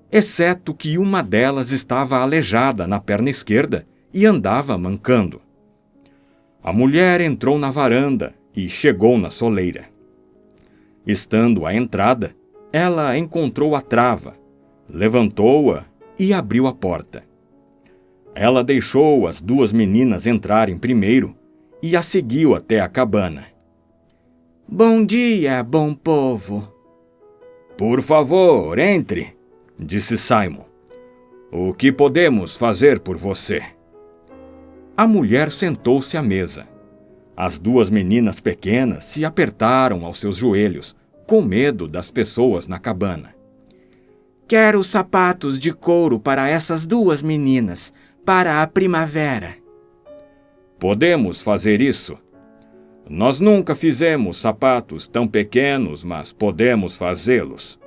exceto que uma delas estava aleijada na perna esquerda e andava mancando. A mulher entrou na varanda e chegou na soleira. Estando à entrada, ela encontrou a trava, levantou-a e abriu a porta. Ela deixou as duas meninas entrarem primeiro e a seguiu até a cabana. Bom dia, bom povo. Por favor, entre, disse Simon. O que podemos fazer por você? A mulher sentou-se à mesa. As duas meninas pequenas se apertaram aos seus joelhos, com medo das pessoas na cabana. Quero sapatos de couro para essas duas meninas, para a primavera. Podemos fazer isso. Nós nunca fizemos sapatos tão pequenos, mas podemos fazê-los.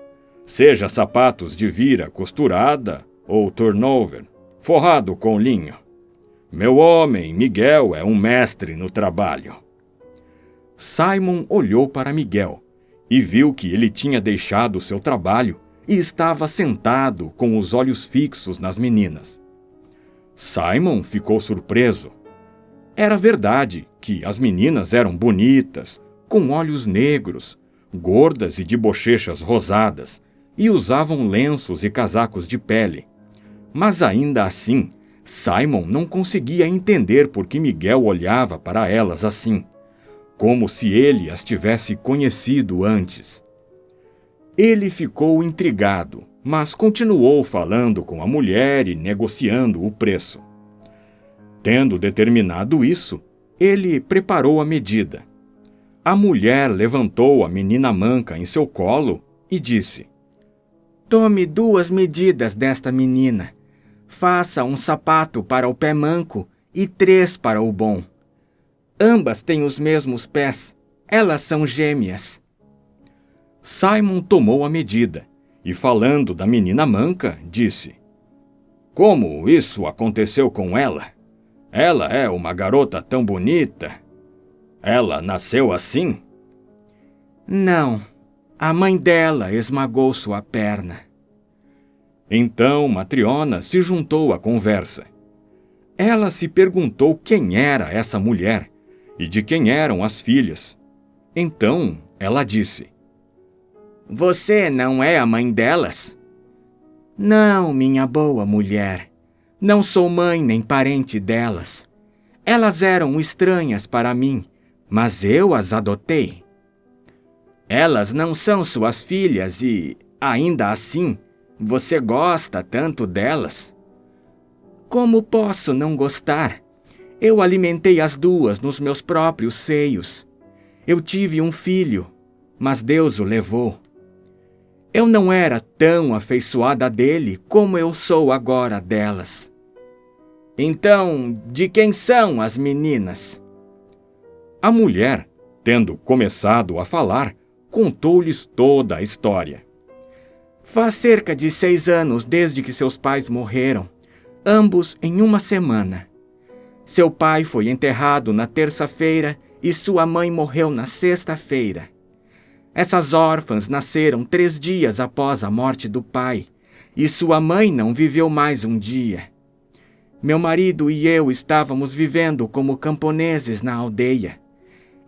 Seja sapatos de vira costurada ou turnover, forrado com linho. Meu homem, Miguel, é um mestre no trabalho. Simon olhou para Miguel e viu que ele tinha deixado seu trabalho e estava sentado com os olhos fixos nas meninas. Simon ficou surpreso. Era verdade que as meninas eram bonitas, com olhos negros, gordas e de bochechas rosadas, e usavam lenços e casacos de pele. Mas ainda assim, Simon não conseguia entender por que Miguel olhava para elas assim, como se ele as tivesse conhecido antes. Ele ficou intrigado, mas continuou falando com a mulher e negociando o preço. Tendo determinado isso, ele preparou a medida. A mulher levantou a menina manca em seu colo e disse: Tome 2 medidas desta menina. Faça um sapato para o pé manco e 3 para o bom. Ambas têm os mesmos pés. Elas são gêmeas. Simon tomou a medida e, falando da menina manca, disse: Como isso aconteceu com ela? Ela é uma garota tão bonita. Ela nasceu assim? Não. A mãe dela esmagou sua perna. Então Matriona se juntou à conversa. Ela se perguntou quem era essa mulher e de quem eram as filhas. Então ela disse: Você não é a mãe delas? Não, minha boa mulher. Não sou mãe nem parente delas. Elas eram estranhas para mim, mas eu as adotei. Elas não são suas filhas e, ainda assim, você gosta tanto delas? Como posso não gostar? Eu alimentei as duas nos meus próprios seios. Eu tive um filho, mas Deus o levou. Eu não era tão afeiçoada dele como eu sou agora delas. Então, de quem são as meninas? A mulher, tendo começado a falar, contou-lhes toda a história. Faz cerca de 6 anos desde que seus pais morreram, ambos em uma semana. Seu pai foi enterrado na terça-feira e sua mãe morreu na sexta-feira. Essas órfãs nasceram 3 dias após a morte do pai, e sua mãe não viveu mais um dia. Meu marido e eu estávamos vivendo como camponeses na aldeia.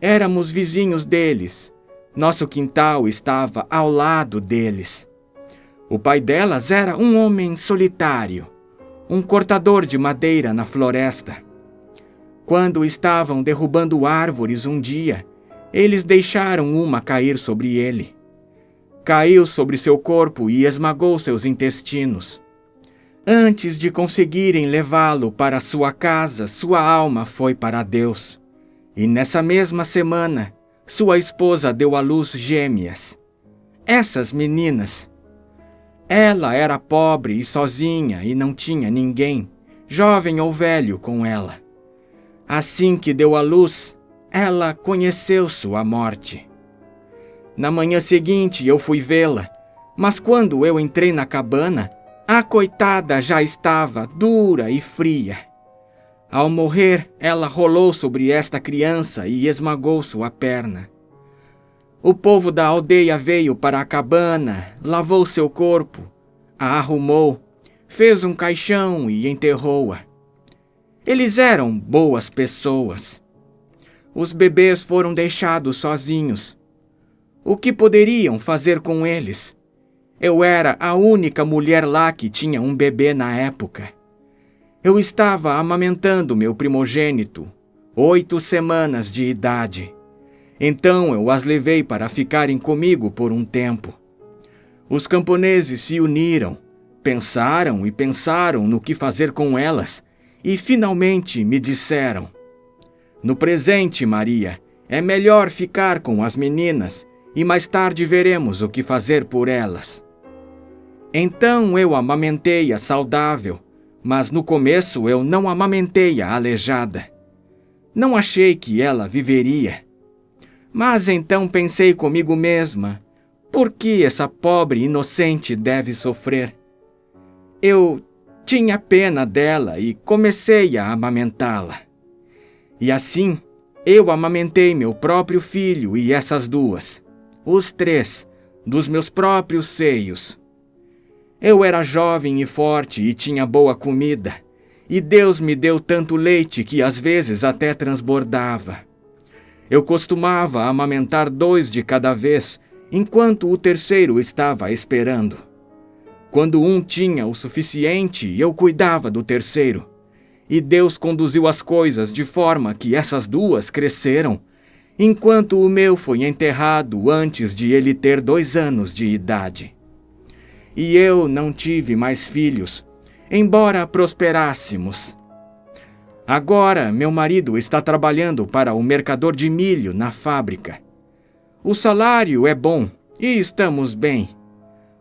Éramos vizinhos deles. Nosso quintal estava ao lado deles. O pai delas era um homem solitário, um cortador de madeira na floresta. Quando estavam derrubando árvores um dia, eles deixaram uma cair sobre ele. Caiu sobre seu corpo e esmagou seus intestinos. Antes de conseguirem levá-lo para sua casa, sua alma foi para Deus. E nessa mesma semana, sua esposa deu à luz gêmeas. Essas meninas. Ela era pobre e sozinha e não tinha ninguém, jovem ou velho, com ela. Assim que deu à luz, ela conheceu sua morte. Na manhã seguinte eu fui vê-la, mas quando eu entrei na cabana, a coitada já estava dura e fria. Ao morrer, ela rolou sobre esta criança e esmagou sua perna. O povo da aldeia veio para a cabana, lavou seu corpo, a arrumou, fez um caixão e enterrou-a. Eles eram boas pessoas. Os bebês foram deixados sozinhos. O que poderiam fazer com eles? Eu era a única mulher lá que tinha um bebê na época. Eu estava amamentando meu primogênito, 8 semanas de idade. Então eu as levei para ficarem comigo por um tempo. Os camponeses se uniram, pensaram e pensaram no que fazer com elas e finalmente me disseram: no presente, Maria, é melhor ficar com as meninas e mais tarde veremos o que fazer por elas. Então eu amamentei a saudável, mas no começo eu não amamentei a aleijada. Não achei que ela viveria. Mas então pensei comigo mesma, por que essa pobre inocente deve sofrer? Eu tinha pena dela e comecei a amamentá-la. E assim, eu amamentei meu próprio filho e essas 2, os 3, dos meus próprios seios. Eu era jovem e forte e tinha boa comida, e Deus me deu tanto leite que às vezes até transbordava. Eu costumava amamentar 2 de cada vez, enquanto o terceiro estava esperando. Quando um tinha o suficiente, eu cuidava do terceiro. E Deus conduziu as coisas de forma que essas 2 cresceram, enquanto o meu foi enterrado antes de ele ter 2 anos de idade. E eu não tive mais filhos, embora prosperássemos. Agora, meu marido está trabalhando para o mercador de milho na fábrica. O salário é bom e estamos bem,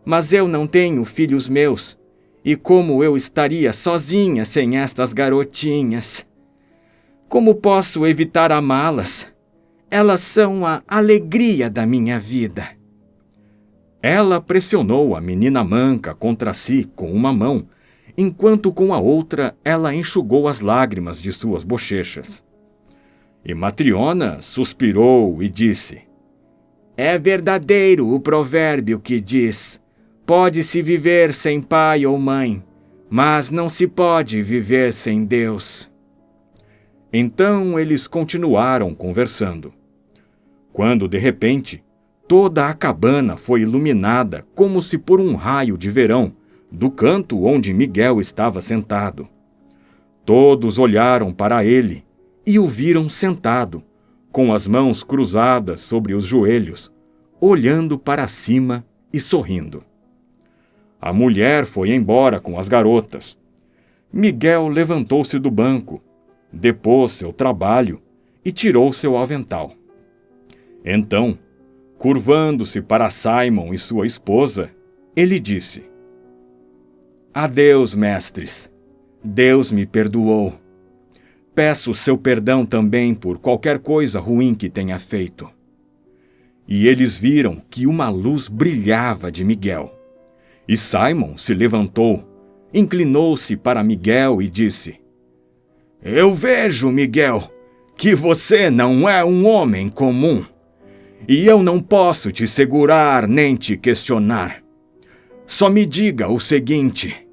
mas eu não tenho filhos meus, e como eu estaria sozinha sem estas garotinhas? Como posso evitar amá-las? Elas são a alegria da minha vida. Ela pressionou a menina manca contra si com uma mão, enquanto com a outra ela enxugou as lágrimas de suas bochechas. E Matriona suspirou e disse: é verdadeiro o provérbio que diz: pode-se viver sem pai ou mãe, mas não se pode viver sem Deus. Então eles continuaram conversando. Quando, de repente, toda a cabana foi iluminada como se por um raio de verão, do canto onde Miguel estava sentado. Todos olharam para ele e o viram sentado, com as mãos cruzadas sobre os joelhos, olhando para cima e sorrindo. A mulher foi embora com as garotas. Miguel levantou-se do banco, depôs seu trabalho e tirou seu avental. Então, curvando-se para Simon e sua esposa, ele disse: adeus, mestres. Deus me perdoou. Peço seu perdão também por qualquer coisa ruim que tenha feito. E eles viram que uma luz brilhava de Miguel. E Simon se levantou, inclinou-se para Miguel e disse: eu vejo, Miguel, que você não é um homem comum. E eu não posso te segurar nem te questionar. Só me diga o seguinte: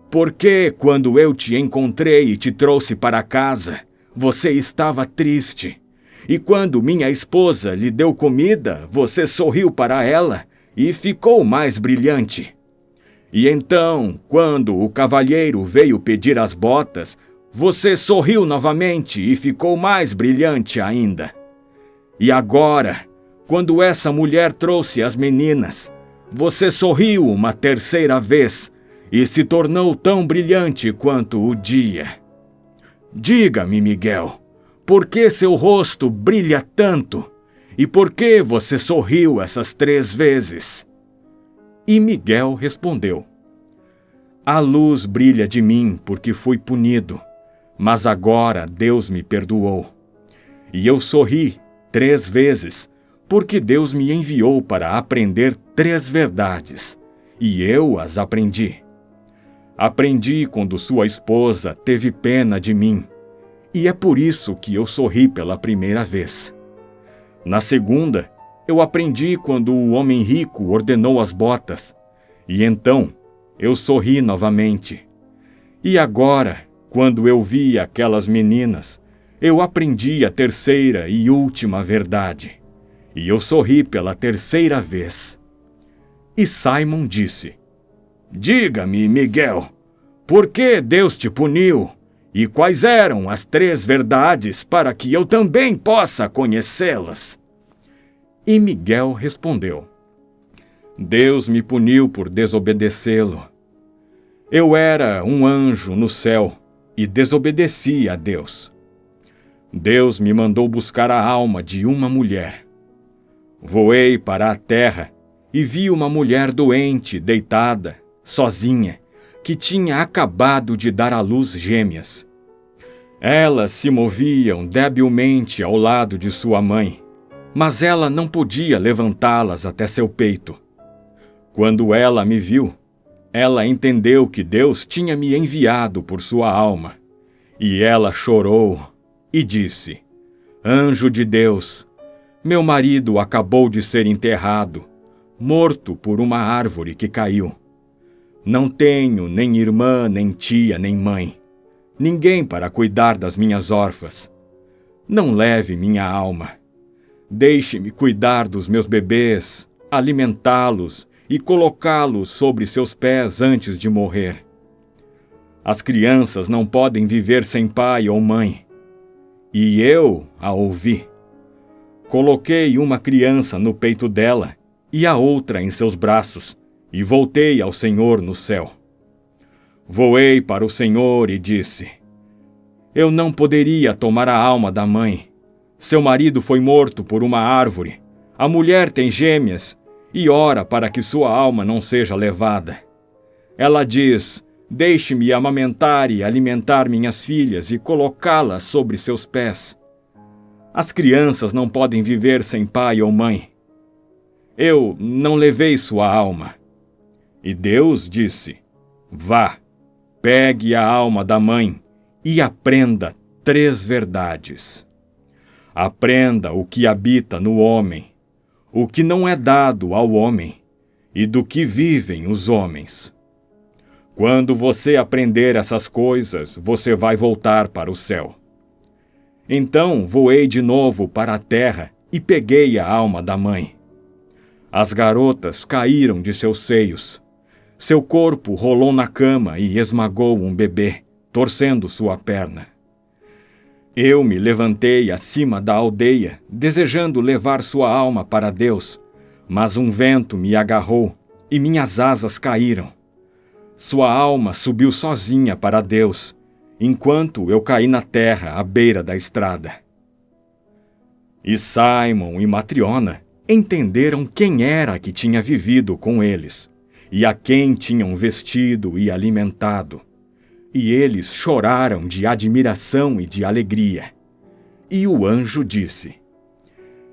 por que, quando eu te encontrei e te trouxe para casa, você estava triste? E quando minha esposa lhe deu comida, você sorriu para ela e ficou mais brilhante? E então, quando o cavalheiro veio pedir as botas, você sorriu novamente e ficou mais brilhante ainda. E agora, quando essa mulher trouxe as meninas, você sorriu uma terceira vez e se tornou tão brilhante quanto o dia. Diga-me, Miguel, por que seu rosto brilha tanto? E por que você sorriu essas 3 vezes? E Miguel respondeu: a luz brilha de mim porque fui punido, mas agora Deus me perdoou. E eu sorri 3 vezes, porque Deus me enviou para aprender 3 verdades, e eu as aprendi. Aprendi quando sua esposa teve pena de mim, e é por isso que eu sorri pela primeira vez. Na segunda, eu aprendi quando o homem rico ordenou as botas, e então eu sorri novamente. E agora, quando eu vi aquelas meninas, eu aprendi a terceira e última verdade, e eu sorri pela terceira vez. E Simon disse: Diga-me, Miguel, por que Deus te puniu? E quais eram as 3 verdades para que eu também possa conhecê-las? E Miguel respondeu: Deus me puniu por desobedecê-lo. Eu era um anjo no céu e desobedeci a Deus. Deus me mandou buscar a alma de uma mulher. Voei para a terra e vi uma mulher doente, deitada, sozinha, que tinha acabado de dar à luz gêmeas. Elas se moviam debilmente ao lado de sua mãe, mas ela não podia levantá-las até seu peito. Quando ela me viu, ela entendeu que Deus tinha me enviado por sua alma, e ela chorou e disse: Anjo de Deus, meu marido acabou de ser enterrado, morto por uma árvore que caiu. Não tenho nem irmã, nem tia, nem mãe, ninguém para cuidar das minhas órfãs. Não leve minha alma. Deixe-me cuidar dos meus bebês, alimentá-los e colocá-los sobre seus pés antes de morrer. As crianças não podem viver sem pai ou mãe. E eu a ouvi. Coloquei uma criança no peito dela e a outra em seus braços, e voltei ao Senhor no céu. Voei para o Senhor e disse: Eu não poderia tomar a alma da mãe. Seu marido foi morto por uma árvore. A mulher tem gêmeas e ora para que sua alma não seja levada. Ela diz: Deixe-me amamentar e alimentar minhas filhas e colocá-las sobre seus pés. As crianças não podem viver sem pai ou mãe. Eu não levei sua alma. E Deus disse: Vá, pegue a alma da mãe e aprenda 3 verdades. Aprenda o que habita no homem, o que não é dado ao homem, e do que vivem os homens. Quando você aprender essas coisas, você vai voltar para o céu. Então voei de novo para a terra e peguei a alma da mãe. As garotas caíram de seus seios. Seu corpo rolou na cama e esmagou um bebê, torcendo sua perna. Eu me levantei acima da aldeia, desejando levar sua alma para Deus, mas um vento me agarrou e minhas asas caíram. Sua alma subiu sozinha para Deus, enquanto eu caí na terra à beira da estrada. E Simon e Matriona entenderam quem era que tinha vivido com eles, e a quem tinham vestido e alimentado. E eles choraram de admiração e de alegria. E o anjo disse: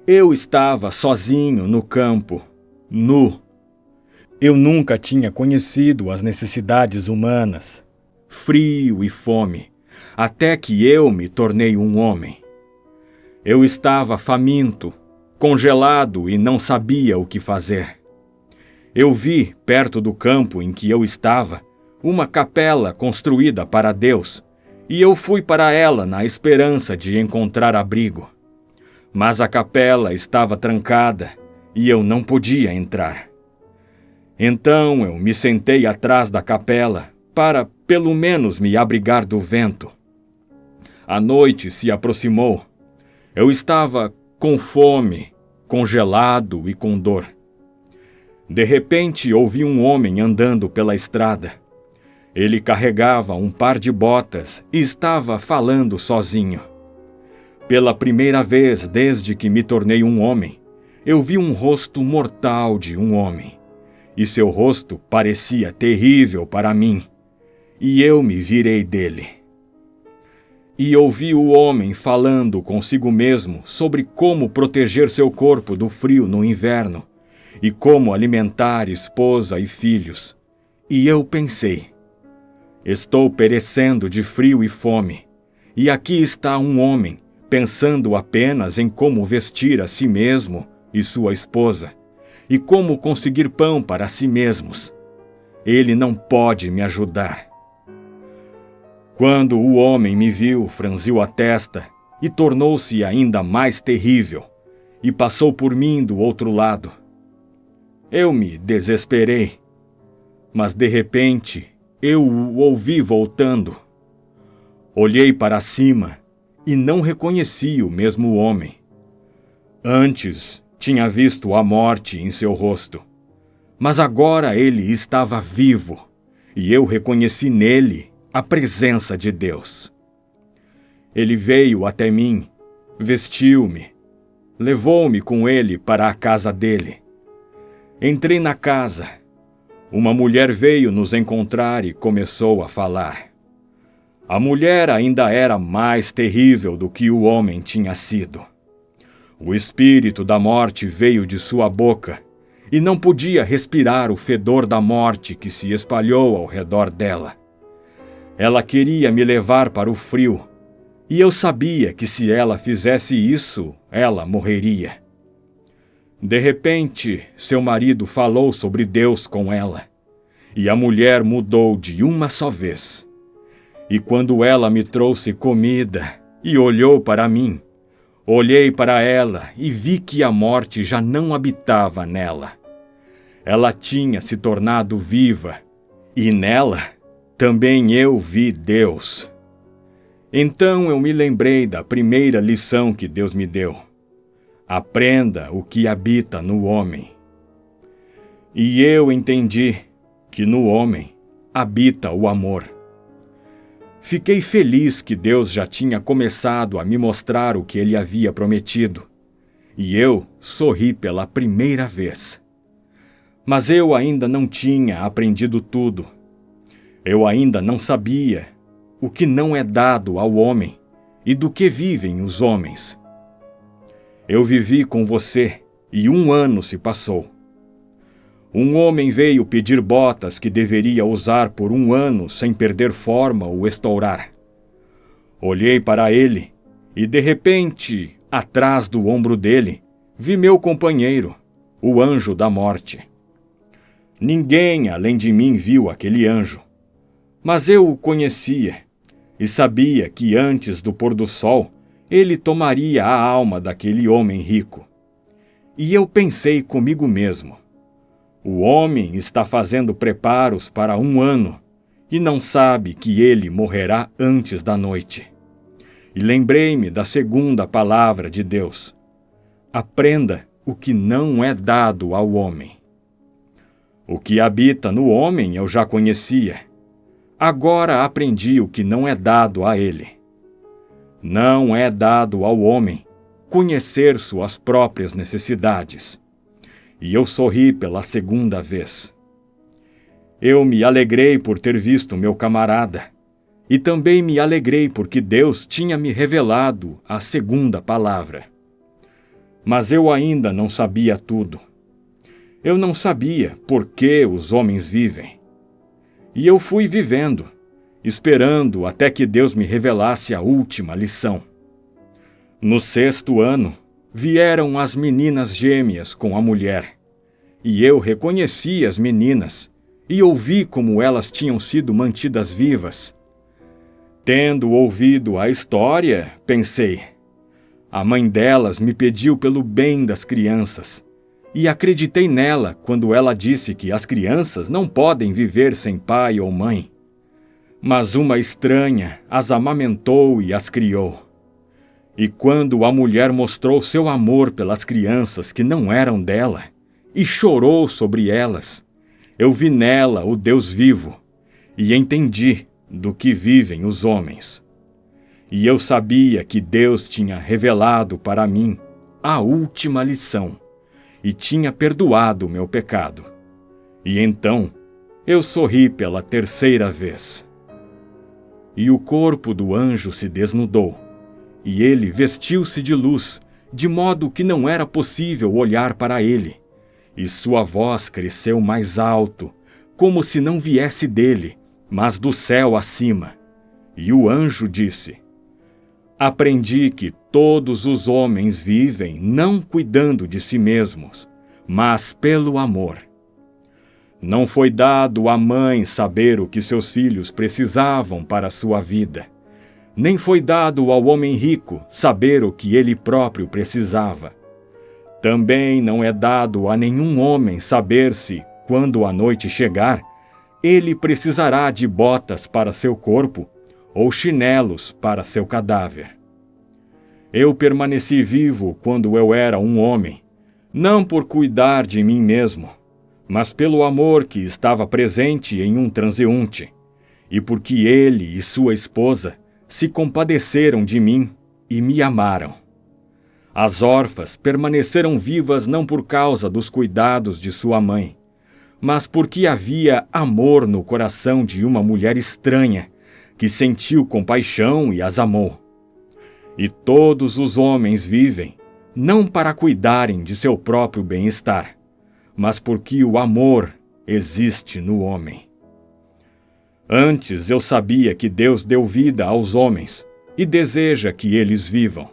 Eu estava sozinho no campo, nu. Eu nunca tinha conhecido as necessidades humanas, frio e fome, até que eu me tornei um homem. Eu estava faminto, congelado e não sabia o que fazer. Eu vi, perto do campo em que eu estava, uma capela construída para Deus, e eu fui para ela na esperança de encontrar abrigo. Mas a capela estava trancada e eu não podia entrar. Então eu me sentei atrás da capela para, pelo menos, me abrigar do vento. A noite se aproximou. Eu estava com fome, congelado e com dor. De repente ouvi um homem andando pela estrada. Ele carregava um par de botas e estava falando sozinho. Pela primeira vez desde que me tornei um homem, eu vi um rosto mortal de um homem. E seu rosto parecia terrível para mim. E eu me virei dele. E ouvi o homem falando consigo mesmo sobre como proteger seu corpo do frio no inverno e como alimentar esposa e filhos. E eu pensei: estou perecendo de frio e fome, e aqui está um homem pensando apenas em como vestir a si mesmo e sua esposa, e como conseguir pão para si mesmos. Ele não pode me ajudar. Quando o homem me viu, franziu a testa e tornou-se ainda mais terrível, e passou por mim do outro lado. Eu me desesperei, mas de repente eu o ouvi voltando. Olhei para cima e não reconheci o mesmo homem. Antes tinha visto a morte em seu rosto, mas agora ele estava vivo e eu reconheci nele a presença de Deus. Ele veio até mim, vestiu-me, levou-me com ele para a casa dele. Entrei na casa. Uma mulher veio nos encontrar e começou a falar. A mulher ainda era mais terrível do que o homem tinha sido. O espírito da morte veio de sua boca e não podia respirar o fedor da morte que se espalhou ao redor dela. Ela queria me levar para o frio, e eu sabia que se ela fizesse isso, ela morreria. De repente, seu marido falou sobre Deus com ela, e a mulher mudou de uma só vez. E quando ela me trouxe comida e olhou para mim, olhei para ela e vi que a morte já não habitava nela. Ela tinha se tornado viva, e nela também eu vi Deus. Então eu me lembrei da primeira lição que Deus me deu. Aprenda o que habita no homem. E eu entendi que no homem habita o amor. Fiquei feliz que Deus já tinha começado a me mostrar o que ele havia prometido, e eu sorri pela primeira vez. Mas eu ainda não tinha aprendido tudo. Eu ainda não sabia o que não é dado ao homem e do que vivem os homens. Eu vivi com você e 1 ano se passou. Um homem veio pedir botas que deveria usar por 1 ano sem perder forma ou estourar. Olhei para ele e, de repente, atrás do ombro dele, vi meu companheiro, o anjo da morte. Ninguém além de mim viu aquele anjo, mas eu o conhecia e sabia que antes do pôr do sol ele tomaria a alma daquele homem rico. E eu pensei comigo mesmo: o homem está fazendo preparos para 1 ano e não sabe que ele morrerá antes da noite. E lembrei-me da segunda palavra de Deus: aprenda o que não é dado ao homem. O que habita no homem eu já conhecia. Agora aprendi o que não é dado a ele. Não é dado ao homem conhecer suas próprias necessidades. E eu sorri pela segunda vez. Eu me alegrei por ter visto meu camarada, e também me alegrei porque Deus tinha me revelado a segunda palavra. Mas eu ainda não sabia tudo. Eu não sabia por que os homens vivem. E eu fui vivendo, esperando até que Deus me revelasse a última lição. No 6º ano, vieram as meninas gêmeas com a mulher, e eu reconheci as meninas, e ouvi como elas tinham sido mantidas vivas. Tendo ouvido a história, pensei: a mãe delas me pediu pelo bem das crianças, e acreditei nela quando ela disse que as crianças não podem viver sem pai ou mãe. Mas uma estranha as amamentou e as criou. E quando a mulher mostrou seu amor pelas crianças que não eram dela, e chorou sobre elas, eu vi nela o Deus vivo, e entendi do que vivem os homens. E eu sabia que Deus tinha revelado para mim a última lição, e tinha perdoado o meu pecado. E então eu sorri pela 3ª vez. E o corpo do anjo se desnudou, e ele vestiu-se de luz, de modo que não era possível olhar para ele. E sua voz cresceu mais alto, como se não viesse dele, mas do céu acima. E o anjo disse: Aprendi que todos os homens vivem não cuidando de si mesmos, mas pelo amor. Não foi dado à mãe saber o que seus filhos precisavam para a sua vida. Nem foi dado ao homem rico saber o que ele próprio precisava. Também não é dado a nenhum homem saber se, quando a noite chegar, ele precisará de botas para seu corpo ou chinelos para seu cadáver. Eu permaneci vivo quando eu era um homem, não por cuidar de mim mesmo, mas pelo amor que estava presente em um transeunte, e porque ele e sua esposa se compadeceram de mim e me amaram. As órfãs permaneceram vivas não por causa dos cuidados de sua mãe, mas porque havia amor no coração de uma mulher estranha, que sentiu compaixão e as amou. E todos os homens vivem, não para cuidarem de seu próprio bem-estar, mas porque o amor existe no homem. Antes eu sabia que Deus deu vida aos homens e deseja que eles vivam.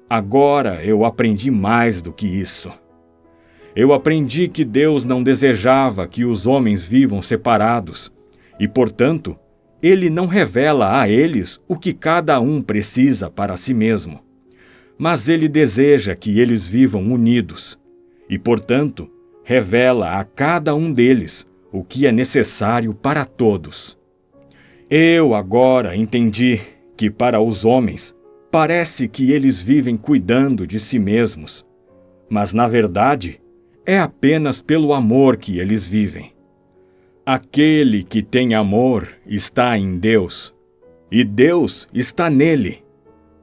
Agora eu aprendi mais do que isso. Eu aprendi que Deus não desejava que os homens vivam separados e, portanto, Ele não revela a eles o que cada um precisa para si mesmo. Mas Ele deseja que eles vivam unidos e, portanto, revela a cada um deles o que é necessário para todos. Eu agora entendi que, para os homens, parece que eles vivem cuidando de si mesmos, mas, na verdade, é apenas pelo amor que eles vivem. Aquele que tem amor está em Deus, e Deus está nele,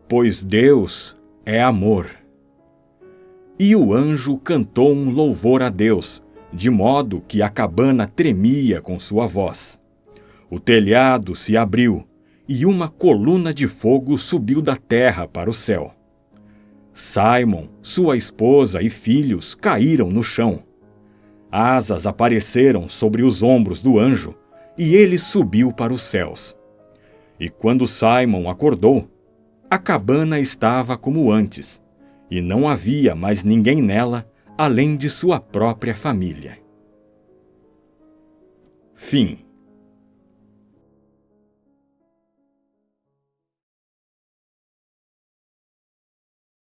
pois Deus é amor. E o anjo cantou um louvor a Deus, de modo que a cabana tremia com sua voz. O telhado se abriu, e uma coluna de fogo subiu da terra para o céu. Simon, sua esposa e filhos caíram no chão. Asas apareceram sobre os ombros do anjo, e ele subiu para os céus. E quando Simon acordou, a cabana estava como antes, e não havia mais ninguém nela, além de sua própria família. Fim.